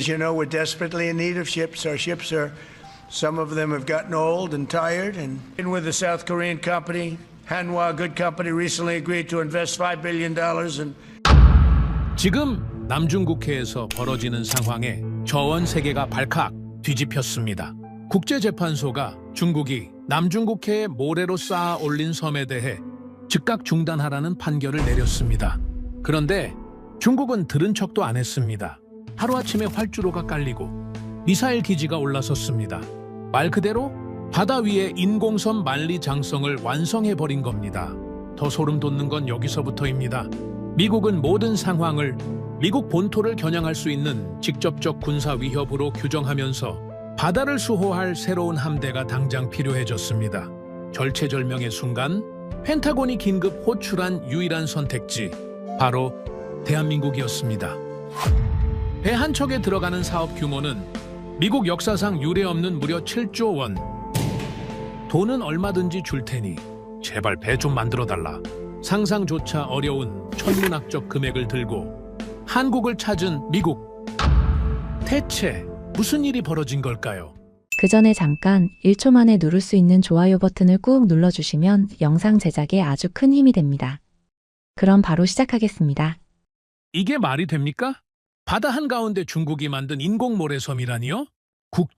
you know, we're desperately in need of ships. Our ships are, some of them have gotten old and tired. And in with the South Korean company, Hanwha Good Company recently agreed to invest $5 billion in. 지금 남중국해에서 벌어지는 상황에 저원 세계가 발칵 뒤집혔습니다. 국제재판소가 중국이 남중국해에 모래로 쌓아 올린 섬에 대해 즉각 중단하라는 판결을 내렸습니다. 그런데 중국은 들은 척도 안 했습니다. 하루아침에 활주로가 깔리고 미사일 기지가 올라섰습니다. 말 그대로 바다 위에 인공섬 만리장성을 완성해버린 겁니다. 더 소름 돋는 건 여기서부터입니다. 미국은 모든 상황을 미국 본토를 겨냥할 수 있는 직접적 군사 위협으로 규정하면서 바다를 수호할 새로운 함대가 당장 필요해졌습니다. 절체절명의 순간 펜타곤이 긴급 호출한 유일한 선택지, 바로 대한민국이었습니다. 배 한 척에 들어가는 사업 규모는 미국 역사상 유례없는 무려 7조 원. 돈은 얼마든지 줄 테니 제발 배 좀 만들어달라. 상상조차 어려운 천문학적 금액을 들고 한국을 찾은 미국. 대체 무슨 일이 벌어진 걸까요? 그 전에 잠깐 1초 만에 누를 수 있는 좋아요 버튼을 꾹 눌러주시면 영상 제작에 아주 큰 힘이 됩니다. 그럼 바로 시작하겠습니다. 이게 말이 됩니까? 바다 한가운데 중국이 만든 인공모래섬이라니요?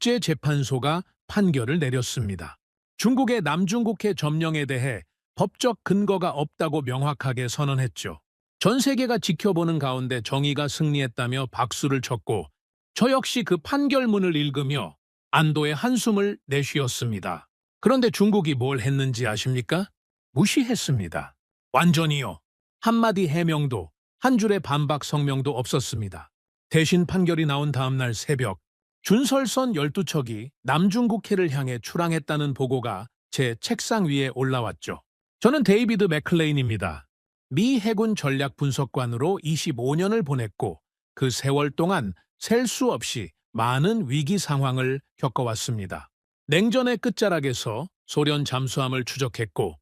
국제재판소가 판결을 내렸습니다. 중국의 남중국해 점령에 대해 법적 근거가 없다고 명확하게 선언했죠. 전 세계가 지켜보는 가운데 정의가 승리했다며 박수를 쳤고 저 역시 그 판결문을 읽으며 안도의 한숨을 내쉬었습니다. 그런데 중국이 뭘 했는지 아십니까? 무시했습니다. 완전히요. 한마디 해명도 한 줄의 반박 성명도 없었습니다. 대신 판결이 나온 다음날 새벽 준설선 12척이 남중국해를 향해 출항했다는 보고가 제 책상 위에 올라왔죠. 저는 데이비드 맥클레인입니다. 미 해군 전략분석관으로 25년을 보냈고 그 세월 동안 셀 수 없이 많은 위기 상황을 겪어왔습니다. 냉전의 끝자락에서 소련 잠수함을 추적했고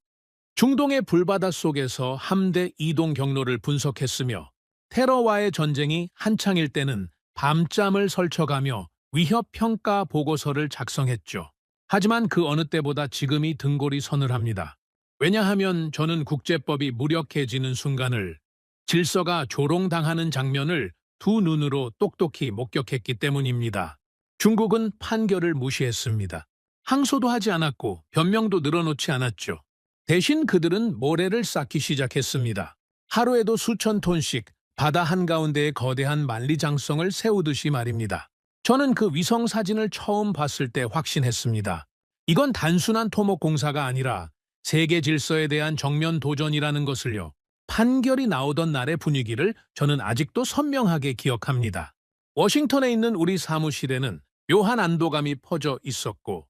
중동의 불바다 속에서 함대 이동 경로를 분석했으며 테러와의 전쟁이 한창일 때는 밤잠을 설쳐가며 위협평가 보고서를 작성했죠. 하지만 그 어느 때보다 지금이 등골이 서늘합니다. 왜냐하면 저는 국제법이 무력해지는 순간을, 질서가 조롱당하는 장면을 두 눈으로 똑똑히 목격했기 때문입니다. 중국은 판결을 무시했습니다. 항소도 하지 않았고 변명도 늘어놓지 않았죠. 대신 그들은 모래를 쌓기 시작했습니다. 하루에도 수천 톤씩 바다 한가운데에 거대한 만리장성을 세우듯이 말입니다. 저는 그 위성 사진을 처음 봤을 때 확신했습니다. 이건 단순한 토목 공사가 아니라 세계 질서에 대한 정면 도전이라는 것을요. 판결이 나오던 날의 분위기를 저는 아직도 선명하게 기억합니다. 워싱턴에 있는 우리 사무실에는 묘한 안도감이 퍼져 있었고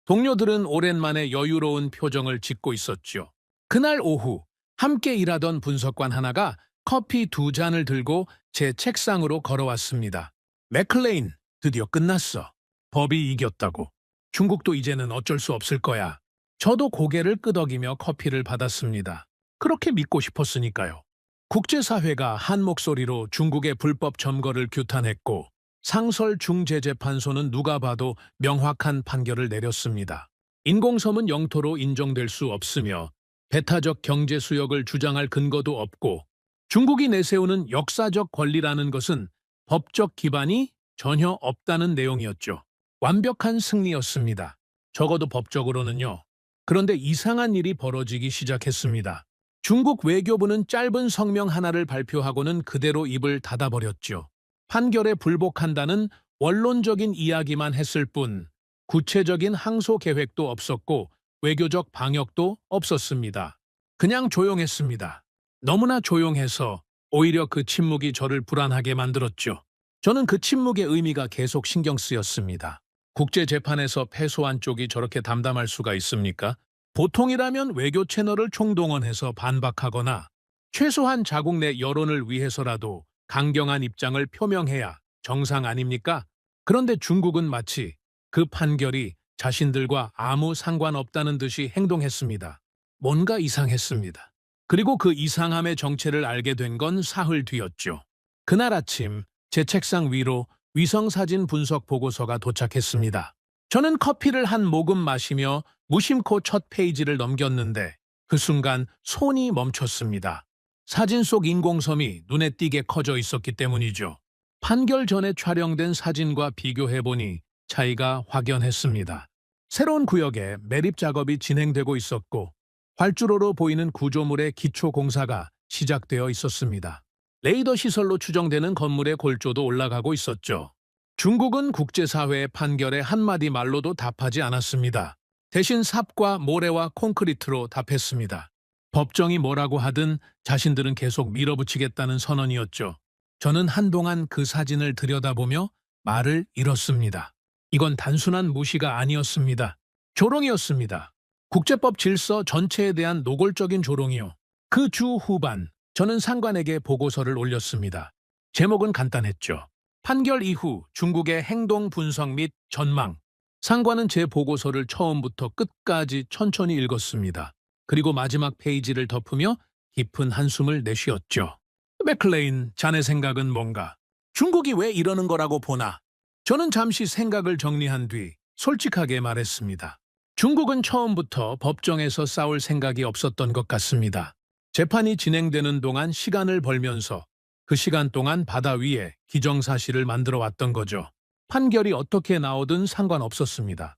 동료들은 오랜만에 여유로운 표정을 짓고 있었죠. 그날 오후 함께 일하던 분석관 하나가 커피 2잔을 들고 제 책상으로 걸어왔습니다. 맥클레인, 드디어 끝났어. 법이 이겼다고. 중국도 이제는 어쩔 수 없을 거야. 저도 고개를 끄덕이며 커피를 받았습니다. 그렇게 믿고 싶었으니까요. 국제사회가 한 목소리로 중국의 불법 점거를 규탄했고 상설중재재판소는 누가 봐도 명확한 판결을 내렸습니다. 인공섬은 영토로 인정될 수 없으며 배타적 경제 수역을 주장할 근거도 없고 중국이 내세우는 역사적 권리라는 것은 법적 기반이 전혀 없다는 내용이었죠. 완벽한 승리였습니다. 적어도 법적으로는요. 그런데 이상한 일이 벌어지기 시작했습니다. 중국 외교부는 짧은 성명 하나를 발표하고는 그대로 입을 닫아버렸죠. 판결에 불복한다는 원론적인 이야기만 했을 뿐 구체적인 항소 계획도 없었고 외교적 방역도 없었습니다. 그냥 조용했습니다. 너무나 조용해서 오히려 그 침묵이 저를 불안하게 만들었죠. 저는 그 침묵의 의미가 계속 신경 쓰였습니다. 국제재판에서 패소한 쪽이 저렇게 담담할 수가 있습니까? 보통이라면 외교 채널을 총동원해서 반박하거나 최소한 자국 내 여론을 위해서라도 강경한 입장을 표명해야 정상 아닙니까? 그런데 중국은 마치 그 판결이 자신들과 아무 상관없다는 듯이 행동했습니다. 뭔가 이상했습니다. 그리고 그 이상함의 정체를 알게 된 건 사흘 뒤였죠. 그날 아침 제 책상 위로 위성사진 분석 보고서가 도착했습니다. 저는 커피를 한 모금 마시며 무심코 첫 페이지를 넘겼는데 그 순간 손이 멈췄습니다. 사진 속 인공섬이 눈에 띄게 커져 있었기 때문이죠. 판결 전에 촬영된 사진과 비교해보니 차이가 확연했습니다. 새로운 구역에 매립 작업이 진행되고 있었고 활주로로 보이는 구조물의 기초 공사가 시작되어 있었습니다. 레이더 시설로 추정되는 건물의 골조도 올라가고 있었죠. 중국은 국제사회의 판결에 한마디 말로도 답하지 않았습니다. 대신 삽과 모래와 콘크리트로 답했습니다. 법정이 뭐라고 하든 자신들은 계속 밀어붙이겠다는 선언이었죠. 저는 한동안 그 사진을 들여다보며 말을 잃었습니다. 이건 단순한 무시가 아니었습니다. 조롱이었습니다. 국제법 질서 전체에 대한 노골적인 조롱이요. 그 주 후반, 저는 상관에게 보고서를 올렸습니다. 제목은 간단했죠. 판결 이후 중국의 행동 분석 및 전망. 상관은 제 보고서를 처음부터 끝까지 천천히 읽었습니다. 그리고 마지막 페이지를 덮으며 깊은 한숨을 내쉬었죠. 맥클레인, 자네 생각은 뭔가? 중국이 왜 이러는 거라고 보나? 저는 잠시 생각을 정리한 뒤 솔직하게 말했습니다. 중국은 처음부터 법정에서 싸울 생각이 없었던 것 같습니다. 재판이 진행되는 동안 시간을 벌면서 그 시간 동안 바다 위에 기정사실을 만들어 왔던 거죠. 판결이 어떻게 나오든 상관없었습니다.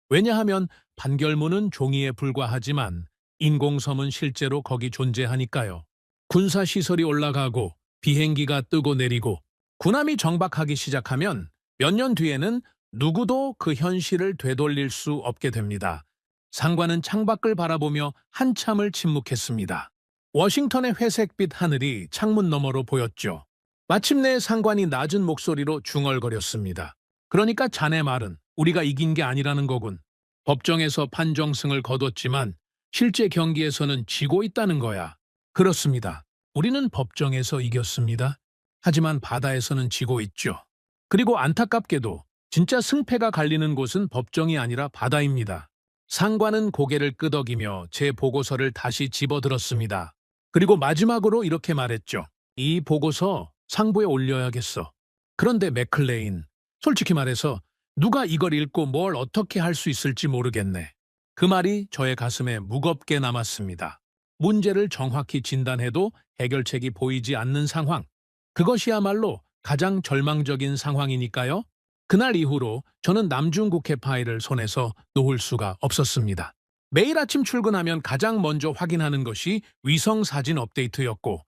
왜냐하면 판결문은 종이에 불과하지만 인공섬은 실제로 거기 존재하니까요. 군사시설이 올라가고 비행기가 뜨고 내리고 군함이 정박하기 시작하면 몇 년 뒤에는 누구도 그 현실을 되돌릴 수 없게 됩니다. 상관은 창밖을 바라보며 한참을 침묵했습니다. 워싱턴의 회색빛 하늘이 창문 너머로 보였죠. 마침내 상관이 낮은 목소리로 중얼거렸습니다. 그러니까 자네 말은 우리가 이긴 게 아니라는 거군. 법정에서 판정승을 거뒀지만 실제 경기에서는 지고 있다는 거야. 그렇습니다. 우리는 법정에서 이겼습니다. 하지만 바다에서는 지고 있죠. 그리고 안타깝게도 진짜 승패가 갈리는 곳은 법정이 아니라 바다입니다. 상관은 고개를 끄덕이며 제 보고서를 다시 집어들었습니다. 그리고 마지막으로 이렇게 말했죠. 이 보고서 상부에 올려야겠어. 그런데 맥클레인, 솔직히 말해서 누가 이걸 읽고 뭘 어떻게 할 수 있을지 모르겠네. 그 말이 저의 가슴에 무겁게 남았습니다. 문제를 정확히 진단해도 해결책이 보이지 않는 상황. 그것이야말로 가장 절망적인 상황이니까요. 그날 이후로 저는 남중국해 파일을 손에서 놓을 수가 없었습니다. 매일 아침 출근하면 가장 먼저 확인하는 것이 위성 사진 업데이트였고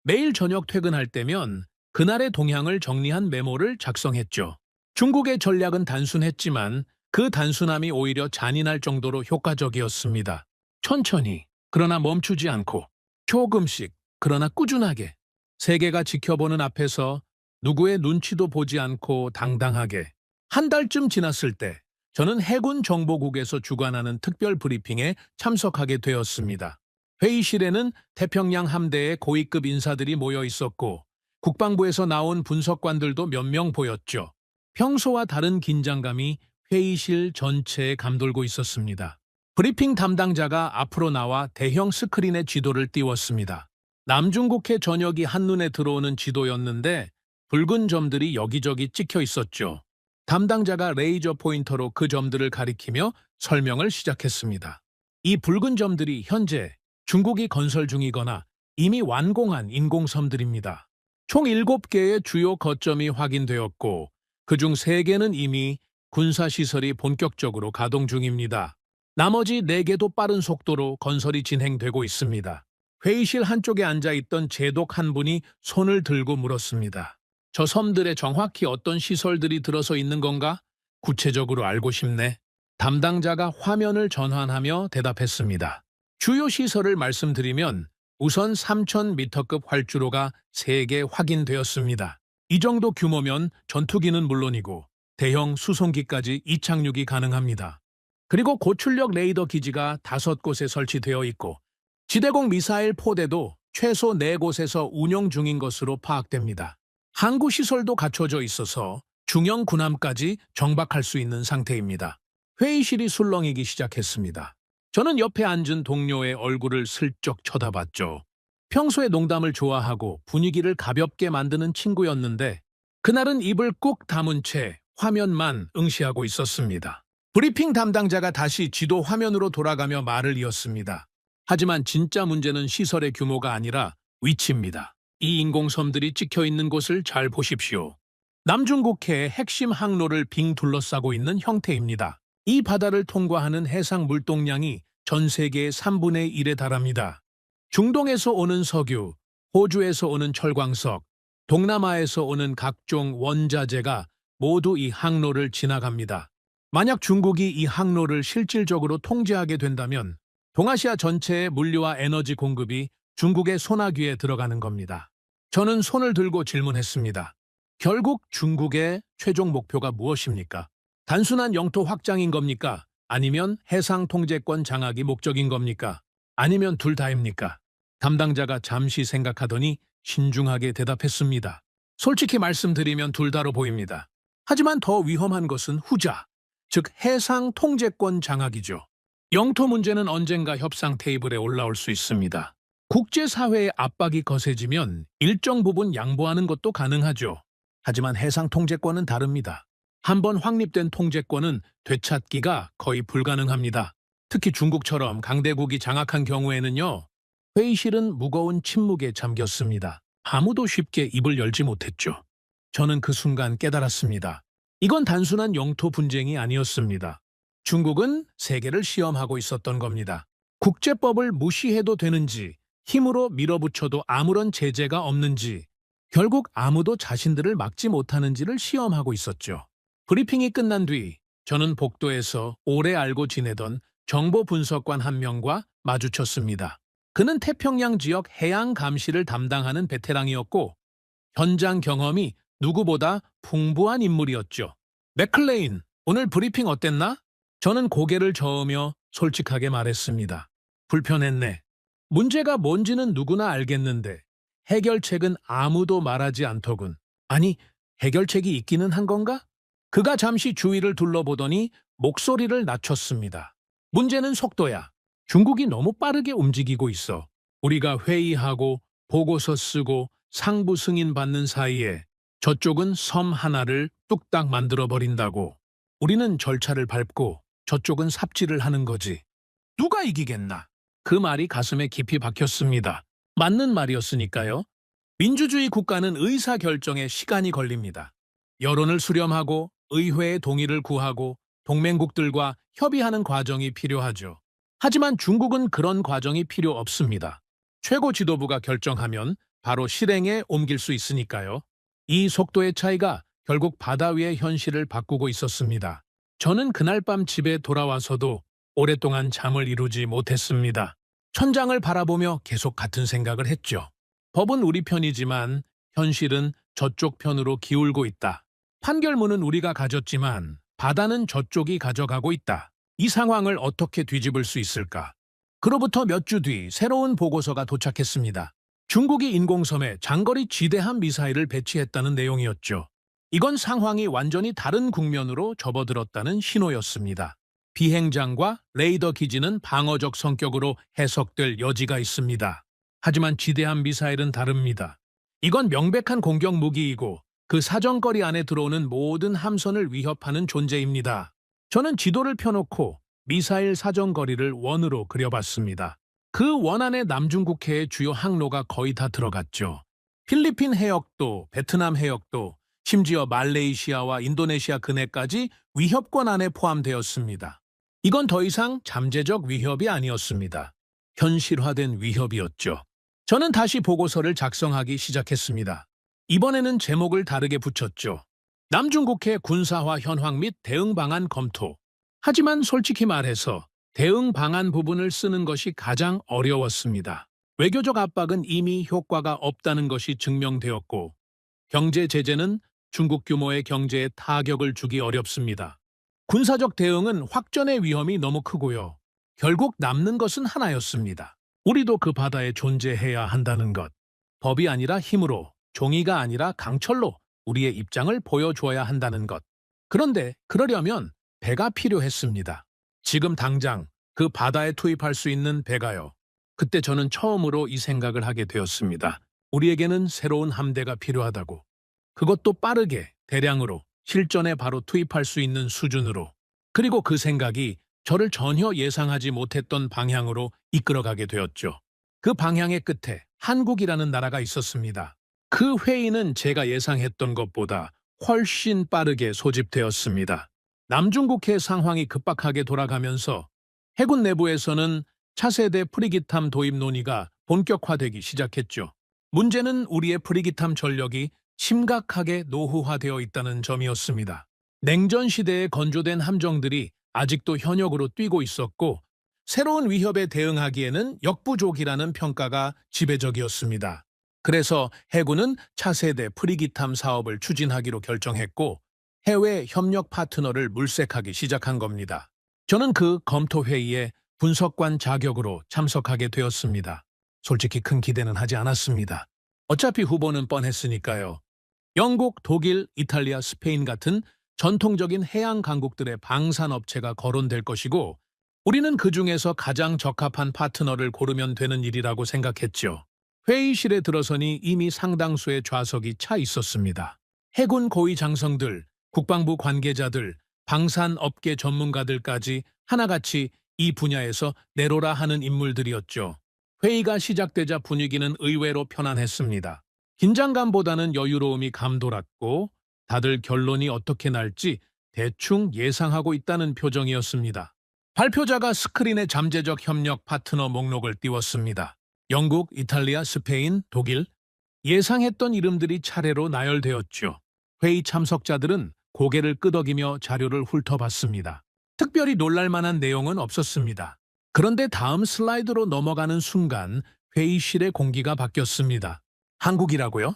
매일 저녁 퇴근할 때면 그날의 동향을 정리한 메모를 작성했죠. 중국의 전략은 단순했지만 그 단순함이 오히려 잔인할 정도로 효과적이었습니다. 천천히, 그러나 멈추지 않고 조금씩, 그러나 꾸준하게 세계가 지켜보는 앞에서 누구의 눈치도 보지 않고 당당하게 한 달쯤 지났을 때 저는 해군 정보국에서 주관하는 특별 브리핑에 참석하게 되었습니다. 회의실에는 태평양 함대의 고위급 인사들이 모여 있었고 국방부에서 나온 분석관들도 몇 명 보였죠. 평소와 다른 긴장감이 회의실 전체에 감돌고 있었습니다. 브리핑 담당자가 앞으로 나와 대형 스크린에 지도를 띄웠습니다. 남중국해 전역이 한눈에 들어오는 지도였는데 붉은 점들이 여기저기 찍혀 있었죠. 담당자가 레이저 포인터로 그 점들을 가리키며 설명을 시작했습니다. 이 붉은 점들이 현재 중국이 건설 중이거나 이미 완공한 인공섬들입니다. 총 7개의 주요 거점이 확인되었고 그중 3개는 이미 군사시설이 본격적으로 가동 중입니다. 나머지 4개도 빠른 속도로 건설이 진행되고 있습니다. 회의실 한쪽에 앉아있던 제독 한 분이 손을 들고 물었습니다. 저 섬들에 정확히 어떤 시설들이 들어서 있는 건가? 구체적으로 알고 싶네. 담당자가 화면을 전환하며 대답했습니다. 주요 시설을 말씀드리면 우선 3,000m급 활주로가 3개 확인되었습니다. 이 정도 규모면 전투기는 물론이고 대형 수송기까지 이착륙이 가능합니다. 그리고 고출력 레이더 기지가 5곳에 설치되어 있고 지대공 미사일 포대도 최소 4곳에서 운용 중인 것으로 파악됩니다. 항구 시설도 갖춰져 있어서 중형 군함까지 정박할 수 있는 상태입니다. 회의실이 술렁이기 시작했습니다. 저는 옆에 앉은 동료의 얼굴을 슬쩍 쳐다봤죠. 평소에 농담을 좋아하고 분위기를 가볍게 만드는 친구였는데 그날은 입을 꾹 다문 채 화면만 응시하고 있었습니다. 브리핑 담당자가 다시 지도 화면으로 돌아가며 말을 이었습니다. 하지만 진짜 문제는 시설의 규모가 아니라 위치입니다. 이 인공섬들이 찍혀 있는 곳을 잘 보십시오. 남중국해의 핵심 항로를 빙 둘러싸고 있는 형태입니다. 이 바다를 통과하는 해상 물동량이 전 세계의 3분의 1에 달합니다. 중동에서 오는 석유, 호주에서 오는 철광석, 동남아에서 오는 각종 원자재가 모두 이 항로를 지나갑니다. 만약 중국이 이 항로를 실질적으로 통제하게 된다면 동아시아 전체의 물류와 에너지 공급이 중국의 소나귀에 들어가는 겁니다. 저는 손을 들고 질문했습니다. 결국 중국의 최종 목표가 무엇입니까? 단순한 영토 확장인 겁니까? 아니면 해상 통제권 장악이 목적인 겁니까? 아니면 둘 다입니까? 담당자가 잠시 생각하더니 신중하게 대답했습니다. 솔직히 말씀드리면 둘 다로 보입니다. 하지만 더 위험한 것은 후자, 즉 해상 통제권 장악이죠. 영토 문제는 언젠가 협상 테이블에 올라올 수 있습니다. 국제사회의 압박이 거세지면 일정 부분 양보하는 것도 가능하죠. 하지만 해상 통제권은 다릅니다. 한번 확립된 통제권은 되찾기가 거의 불가능합니다. 특히 중국처럼 강대국이 장악한 경우에는요. 회의실은 무거운 침묵에 잠겼습니다. 아무도 쉽게 입을 열지 못했죠. 저는 그 순간 깨달았습니다. 이건 단순한 영토 분쟁이 아니었습니다. 중국은 세계를 시험하고 있었던 겁니다. 국제법을 무시해도 되는지, 힘으로 밀어붙여도 아무런 제재가 없는지, 결국 아무도 자신들을 막지 못하는지를 시험하고 있었죠. 브리핑이 끝난 뒤 저는 복도에서 오래 알고 지내던 정보 분석관 한 명과 마주쳤습니다. 그는 태평양 지역 해양 감시를 담당하는 베테랑이었고 현장 경험이 누구보다 풍부한 인물이었죠. 맥클레인, 오늘 브리핑 어땠나? 저는 고개를 저으며 솔직하게 말했습니다. 불편했네. 문제가 뭔지는 누구나 알겠는데 해결책은 아무도 말하지 않더군. 아니, 해결책이 있기는 한 건가? 그가 잠시 주위를 둘러보더니 목소리를 낮췄습니다. 문제는 속도야. 중국이 너무 빠르게 움직이고 있어. 우리가 회의하고 보고서 쓰고 상부 승인 받는 사이에 저쪽은 섬 하나를 뚝딱 만들어버린다고. 우리는 절차를 밟고 저쪽은 삽질을 하는 거지. 누가 이기겠나? 그 말이 가슴에 깊이 박혔습니다. 맞는 말이었으니까요. 민주주의 국가는 의사결정에 시간이 걸립니다. 여론을 수렴하고 의회의 동의를 구하고 동맹국들과 협의하는 과정이 필요하죠. 하지만 중국은 그런 과정이 필요 없습니다. 최고 지도부가 결정하면 바로 실행에 옮길 수 있으니까요. 이 속도의 차이가 결국 바다 위의 현실을 바꾸고 있었습니다. 저는 그날 밤 집에 돌아와서도 오랫동안 잠을 이루지 못했습니다. 천장을 바라보며 계속 같은 생각을 했죠. 법은 우리 편이지만 현실은 저쪽 편으로 기울고 있다. 판결문은 우리가 가졌지만 바다는 저쪽이 가져가고 있다. 이 상황을 어떻게 뒤집을 수 있을까? 그로부터 몇 주 뒤 새로운 보고서가 도착했습니다. 중국이 인공섬에 장거리 지대함 미사일을 배치했다는 내용이었죠. 이건 상황이 완전히 다른 국면으로 접어들었다는 신호였습니다. 비행장과 레이더 기지는 방어적 성격으로 해석될 여지가 있습니다. 하지만 지대함 미사일은 다릅니다. 이건 명백한 공격 무기이고 그 사정거리 안에 들어오는 모든 함선을 위협하는 존재입니다. 저는 지도를 펴놓고 미사일 사정거리를 원으로 그려봤습니다. 그 원 안에 남중국해의 주요 항로가 거의 다 들어갔죠. 필리핀 해역도, 베트남 해역도, 심지어 말레이시아와 인도네시아 근해까지 위협권 안에 포함되었습니다. 이건 더 이상 잠재적 위협이 아니었습니다. 현실화된 위협이었죠. 저는 다시 보고서를 작성하기 시작했습니다. 이번에는 제목을 다르게 붙였죠. 남중국해 군사화 현황 및 대응 방안 검토. 하지만 솔직히 말해서 대응 방안 부분을 쓰는 것이 가장 어려웠습니다. 외교적 압박은 이미 효과가 없다는 것이 증명되었고 경제 제재는 중국 규모의 경제에 타격을 주기 어렵습니다. 군사적 대응은 확전의 위험이 너무 크고요. 결국 남는 것은 하나였습니다. 우리도 그 바다에 존재해야 한다는 것. 법이 아니라 힘으로, 종이가 아니라 강철로 우리의 입장을 보여줘야 한다는 것. 그런데 그러려면 배가 필요했습니다. 지금 당장 그 바다에 투입할 수 있는 배가요. 그때 저는 처음으로 이 생각을 하게 되었습니다. 우리에게는 새로운 함대가 필요하다고. 그것도 빠르게, 대량으로, 실전에 바로 투입할 수 있는 수준으로. 그리고 그 생각이 저를 전혀 예상하지 못했던 방향으로 이끌어가게 되었죠. 그 방향의 끝에 한국이라는 나라가 있었습니다. 그 회의는 제가 예상했던 것보다 훨씬 빠르게 소집되었습니다. 남중국해 상황이 급박하게 돌아가면서 해군 내부에서는 차세대 프리기탐 도입 논의가 본격화되기 시작했죠. 문제는 우리의 프리기탐 전력이 심각하게 노후화되어 있다는 점이었습니다. 냉전 시대에 건조된 함정들이 아직도 현역으로 뛰고 있었고 새로운 위협에 대응하기에는 역부족이라는 평가가 지배적이었습니다. 그래서 해군은 차세대 프리기탐 사업을 추진하기로 결정했고 해외 협력 파트너를 물색하기 시작한 겁니다. 저는 그 검토 회의에 분석관 자격으로 참석하게 되었습니다. 솔직히 큰 기대는 하지 않았습니다. 어차피 후보는 뻔했으니까요. 영국, 독일, 이탈리아, 스페인 같은 전통적인 해양 강국들의 방산업체가 거론될 것이고 우리는 그 중에서 가장 적합한 파트너를 고르면 되는 일이라고 생각했죠. 회의실에 들어서니 이미 상당수의 좌석이 차 있었습니다. 해군 고위 장성들, 국방부 관계자들, 방산업계 전문가들까지 하나같이 이 분야에서 내로라 하는 인물들이었죠. 회의가 시작되자 분위기는 의외로 편안했습니다. 긴장감보다는 여유로움이 감돌았고 다들 결론이 어떻게 날지 대충 예상하고 있다는 표정이었습니다. 발표자가 스크린에 잠재적 협력 파트너 목록을 띄웠습니다. 영국, 이탈리아, 스페인, 독일, 예상했던 이름들이 차례로 나열되었죠. 회의 참석자들은 고개를 끄덕이며 자료를 훑어봤습니다. 특별히 놀랄만한 내용은 없었습니다. 그런데 다음 슬라이드로 넘어가는 순간 회의실의 공기가 바뀌었습니다. 한국이라고요?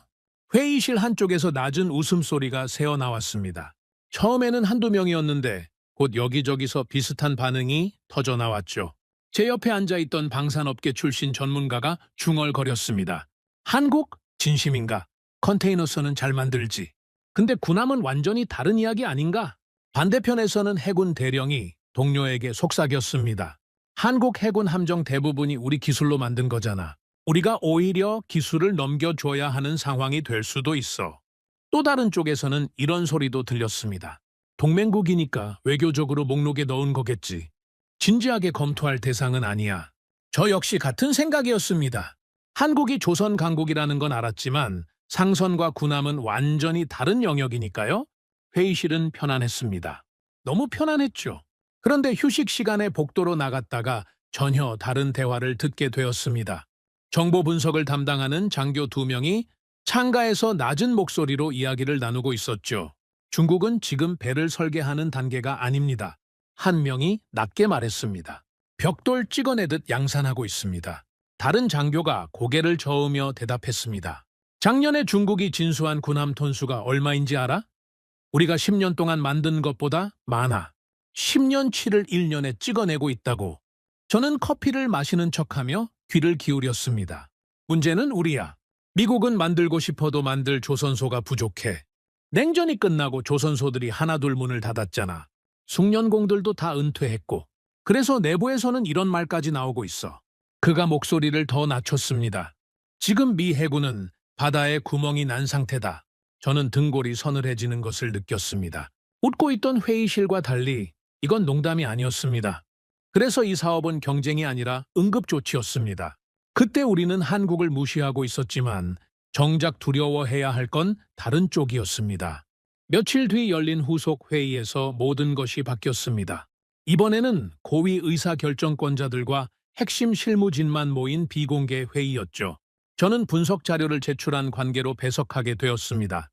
회의실 한쪽에서 낮은 웃음소리가 새어나왔습니다. 처음에는 한두 명이었는데 곧 여기저기서 비슷한 반응이 터져나왔죠. 제 옆에 앉아있던 방산업계 출신 전문가가 중얼거렸습니다. 한국? 진심인가? 컨테이너선은 잘 만들지. 근데 군함은 완전히 다른 이야기 아닌가? 반대편에서는 해군 대령이 동료에게 속삭였습니다. 한국 해군 함정 대부분이 우리 기술로 만든 거잖아. 우리가 오히려 기술을 넘겨줘야 하는 상황이 될 수도 있어. 또 다른 쪽에서는 이런 소리도 들렸습니다. 동맹국이니까 외교적으로 목록에 넣은 거겠지. 진지하게 검토할 대상은 아니야. 저 역시 같은 생각이었습니다. 한국이 조선 강국이라는 건 알았지만 상선과 군함은 완전히 다른 영역이니까요. 회의실은 편안했습니다. 너무 편안했죠. 그런데 휴식 시간에 복도로 나갔다가 전혀 다른 대화를 듣게 되었습니다. 정보 분석을 담당하는 장교 2명이 창가에서 낮은 목소리로 이야기를 나누고 있었죠. 중국은 지금 배를 설계하는 단계가 아닙니다. 한 명이 낮게 말했습니다. 벽돌 찍어내듯 양산하고 있습니다. 다른 장교가 고개를 저으며 대답했습니다. 작년에 중국이 진수한 군함 톤수가 얼마인지 알아? 우리가 10년 동안 만든 것보다 많아. 10년치를 1년에 찍어내고 있다고. 저는 커피를 마시는 척하며 귀를 기울였습니다. 문제는 우리야. 미국은 만들고 싶어도 만들 조선소가 부족해. 냉전이 끝나고 조선소들이 하나둘 문을 닫았잖아. 숙련공들도 다 은퇴했고. 그래서 내부에서는 이런 말까지 나오고 있어. 그가 목소리를 더 낮췄습니다. 지금 미 해군은 바다에 구멍이 난 상태다. 저는 등골이 서늘해지는 것을 느꼈습니다. 웃고 있던 회의실과 달리 이건 농담이 아니었습니다. 그래서 이 사업은 경쟁이 아니라 응급조치였습니다. 그때 우리는 한국을 무시하고 있었지만 정작 두려워해야 할 건 다른 쪽이었습니다. 며칠 뒤 열린 후속 회의에서 모든 것이 바뀌었습니다. 이번에는 고위 의사결정권자들과 핵심 실무진만 모인 비공개 회의였죠. 저는 분석 자료를 제출한 관계로 배석하게 되었습니다.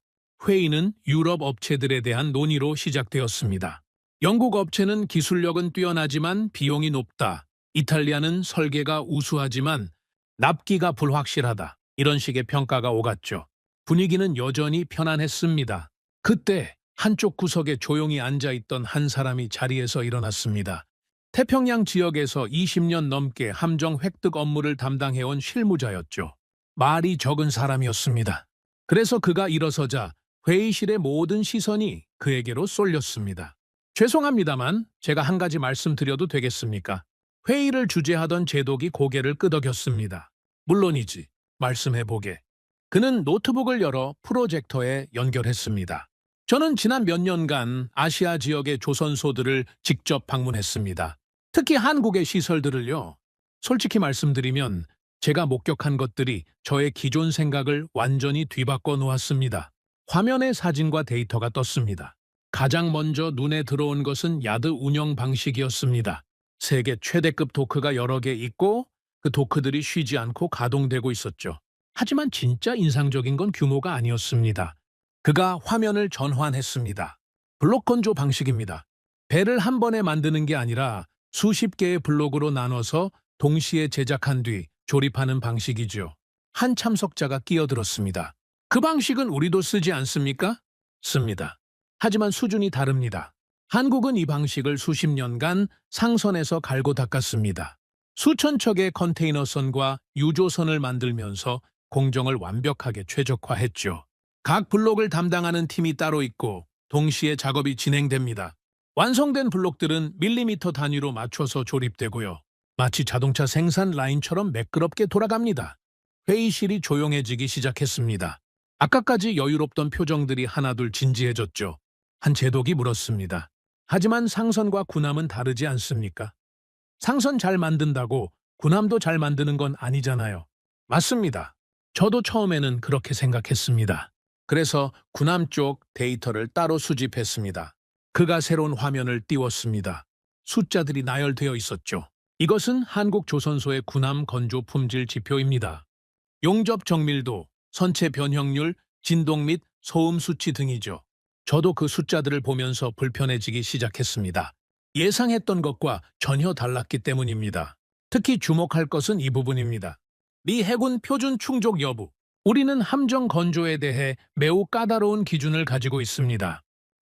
회의는 유럽 업체들에 대한 논의로 시작되었습니다. 영국 업체는 기술력은 뛰어나지만 비용이 높다. 이탈리아는 설계가 우수하지만 납기가 불확실하다. 이런 식의 평가가 오갔죠. 분위기는 여전히 편안했습니다. 그때 한쪽 구석에 조용히 앉아있던 한 사람이 자리에서 일어났습니다. 태평양 지역에서 20년 넘게 함정 획득 업무를 담당해온 실무자였죠. 말이 적은 사람이었습니다. 그래서 그가 일어서자 회의실의 모든 시선이 그에게로 쏠렸습니다. 죄송합니다만 제가 한 가지 말씀드려도 되겠습니까? 회의를 주재하던 제독이 고개를 끄덕였습니다. 물론이지. 말씀해보게. 그는 노트북을 열어 프로젝터에 연결했습니다. 저는 지난 몇 년간 아시아 지역의 조선소들을 직접 방문했습니다. 특히 한국의 시설들을요. 솔직히 말씀드리면 제가 목격한 것들이 저의 기존 생각을 완전히 뒤바꿔 놓았습니다. 화면에 사진과 데이터가 떴습니다. 가장 먼저 눈에 들어온 것은 야드 운영 방식이었습니다. 세계 최대급 도크가 여러 개 있고 그 도크들이 쉬지 않고 가동되고 있었죠. 하지만 진짜 인상적인 건 규모가 아니었습니다. 그가 화면을 전환했습니다. 블록 건조 방식입니다. 배를 한 번에 만드는 게 아니라 수십 개의 블록으로 나눠서 동시에 제작한 뒤 조립하는 방식이죠. 한 참석자가 끼어들었습니다. 그 방식은 우리도 쓰지 않습니까? 씁니다. 하지만 수준이 다릅니다. 한국은 이 방식을 수십 년간 상선에서 갈고 닦았습니다. 수천 척의 컨테이너선과 유조선을 만들면서 공정을 완벽하게 최적화했죠. 각 블록을 담당하는 팀이 따로 있고 동시에 작업이 진행됩니다. 완성된 블록들은 밀리미터 단위로 맞춰서 조립되고요. 마치 자동차 생산 라인처럼 매끄럽게 돌아갑니다. 회의실이 조용해지기 시작했습니다. 아까까지 여유롭던 표정들이 하나둘 진지해졌죠. 한 제독이 물었습니다. 하지만 상선과 군함은 다르지 않습니까? 상선 잘 만든다고 군함도 잘 만드는 건 아니잖아요. 맞습니다. 저도 처음에는 그렇게 생각했습니다. 그래서 군함 쪽 데이터를 따로 수집했습니다. 그가 새로운 화면을 띄웠습니다. 숫자들이 나열되어 있었죠. 이것은 한국 조선소의 군함 건조 품질 지표입니다. 용접 정밀도, 선체 변형률, 진동 및 소음 수치 등이죠. 저도 그 숫자들을 보면서 불편해지기 시작했습니다. 예상했던 것과 전혀 달랐기 때문입니다. 특히 주목할 것은 이 부분입니다. 미 해군 표준 충족 여부. 우리는 함정 건조에 대해 매우 까다로운 기준을 가지고 있습니다.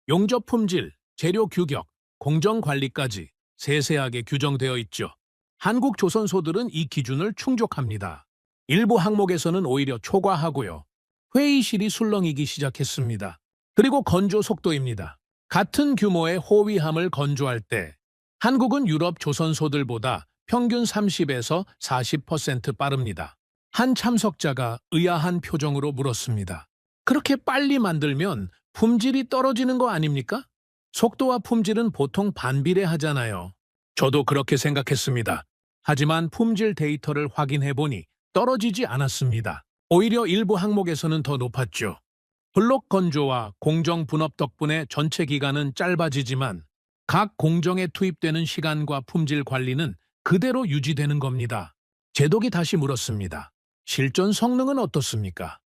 용접 품질, 재료 규격, 공정 관리까지 세세하게 규정되어 있죠. 한국 조선소들은 이 기준을 충족합니다. 일부 항목에서는 오히려 초과하고요. 회의실이 술렁이기 시작했습니다. 그리고 건조 속도입니다. 같은 규모의 호위함을 건조할 때 한국은 유럽 조선소들보다 평균 30에서 40% 빠릅니다. 한 참석자가 의아한 표정으로 물었습니다. 그렇게 빨리 만들면 품질이 떨어지는 거 아닙니까? 속도와 품질은 보통 반비례하잖아요. 저도 그렇게 생각했습니다. 하지만 품질 데이터를 확인해보니 떨어지지 않았습니다. 오히려 일부 항목에서는 더 높았죠. 블록 건조와 공정 분업 덕분에 전체 기간은 짧아지지만 각 공정에 투입되는 시간과 품질 관리는 그대로 유지되는 겁니다. 제독이 다시 물었습니다. 실전 성능은 어떻습니까?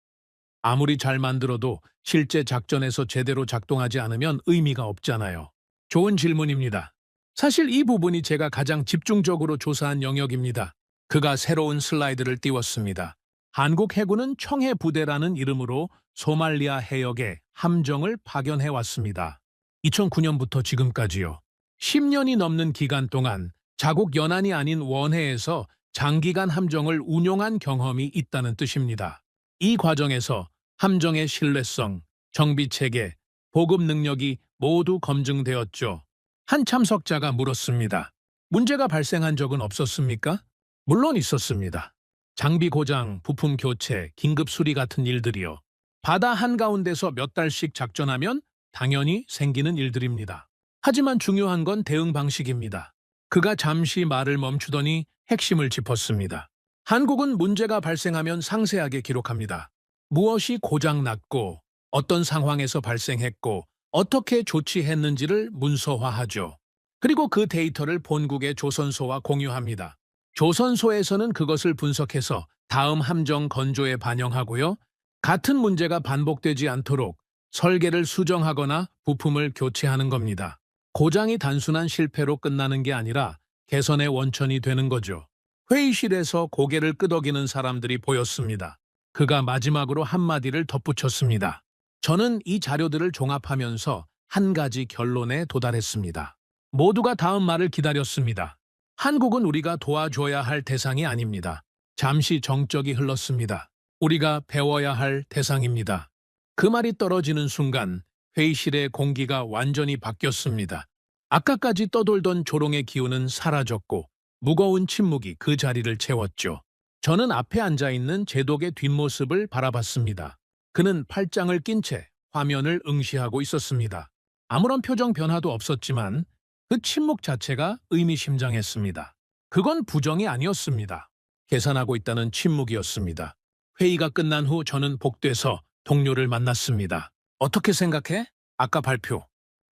아무리 잘 만들어도 실제 작전에서 제대로 작동하지 않으면 의미가 없잖아요. 좋은 질문입니다. 사실 이 부분이 제가 가장 집중적으로 조사한 영역입니다. 그가 새로운 슬라이드를 띄웠습니다. 한국 해군은 청해 부대라는 이름으로 소말리아 해역에 함정을 파견해왔습니다. 2009년부터 지금까지요. 10년이 넘는 기간 동안 자국 연안이 아닌 원해에서 장기간 함정을 운용한 경험이 있다는 뜻입니다. 이 과정에서 함정의 신뢰성, 정비체계, 보급 능력이 모두 검증되었죠. 한 참석자가 물었습니다. 문제가 발생한 적은 없었습니까? 물론 있었습니다. 장비 고장, 부품 교체, 긴급 수리 같은 일들이요. 바다 한가운데서 몇 달씩 작전하면 당연히 생기는 일들입니다. 하지만 중요한 건 대응 방식입니다. 그가 잠시 말을 멈추더니 핵심을 짚었습니다. 한국은 문제가 발생하면 상세하게 기록합니다. 무엇이 고장났고, 어떤 상황에서 발생했고, 어떻게 조치했는지를 문서화하죠. 그리고 그 데이터를 본국의 조선소와 공유합니다. 조선소에서는 그것을 분석해서 다음 함정 건조에 반영하고요. 같은 문제가 반복되지 않도록 설계를 수정하거나 부품을 교체하는 겁니다. 고장이 단순한 실패로 끝나는 게 아니라 개선의 원천이 되는 거죠. 회의실에서 고개를 끄덕이는 사람들이 보였습니다. 그가 마지막으로 한마디를 덧붙였습니다. 저는 이 자료들을 종합하면서 한 가지 결론에 도달했습니다. 모두가 다음 말을 기다렸습니다. 한국은 우리가 도와줘야 할 대상이 아닙니다. 잠시 정적이 흘렀습니다. 우리가 배워야 할 대상입니다. 그 말이 떨어지는 순간 회의실의 공기가 완전히 바뀌었습니다. 아까까지 떠돌던 조롱의 기운은 사라졌고 무거운 침묵이 그 자리를 채웠죠. 저는 앞에 앉아 있는 제독의 뒷모습을 바라봤습니다. 그는 팔짱을 낀 채 화면을 응시하고 있었습니다. 아무런 표정 변화도 없었지만 그 침묵 자체가 의미심장했습니다. 그건 부정이 아니었습니다. 계산하고 있다는 침묵이었습니다. 회의가 끝난 후 저는 복도에서 동료를 만났습니다. 어떻게 생각해? 아까 발표.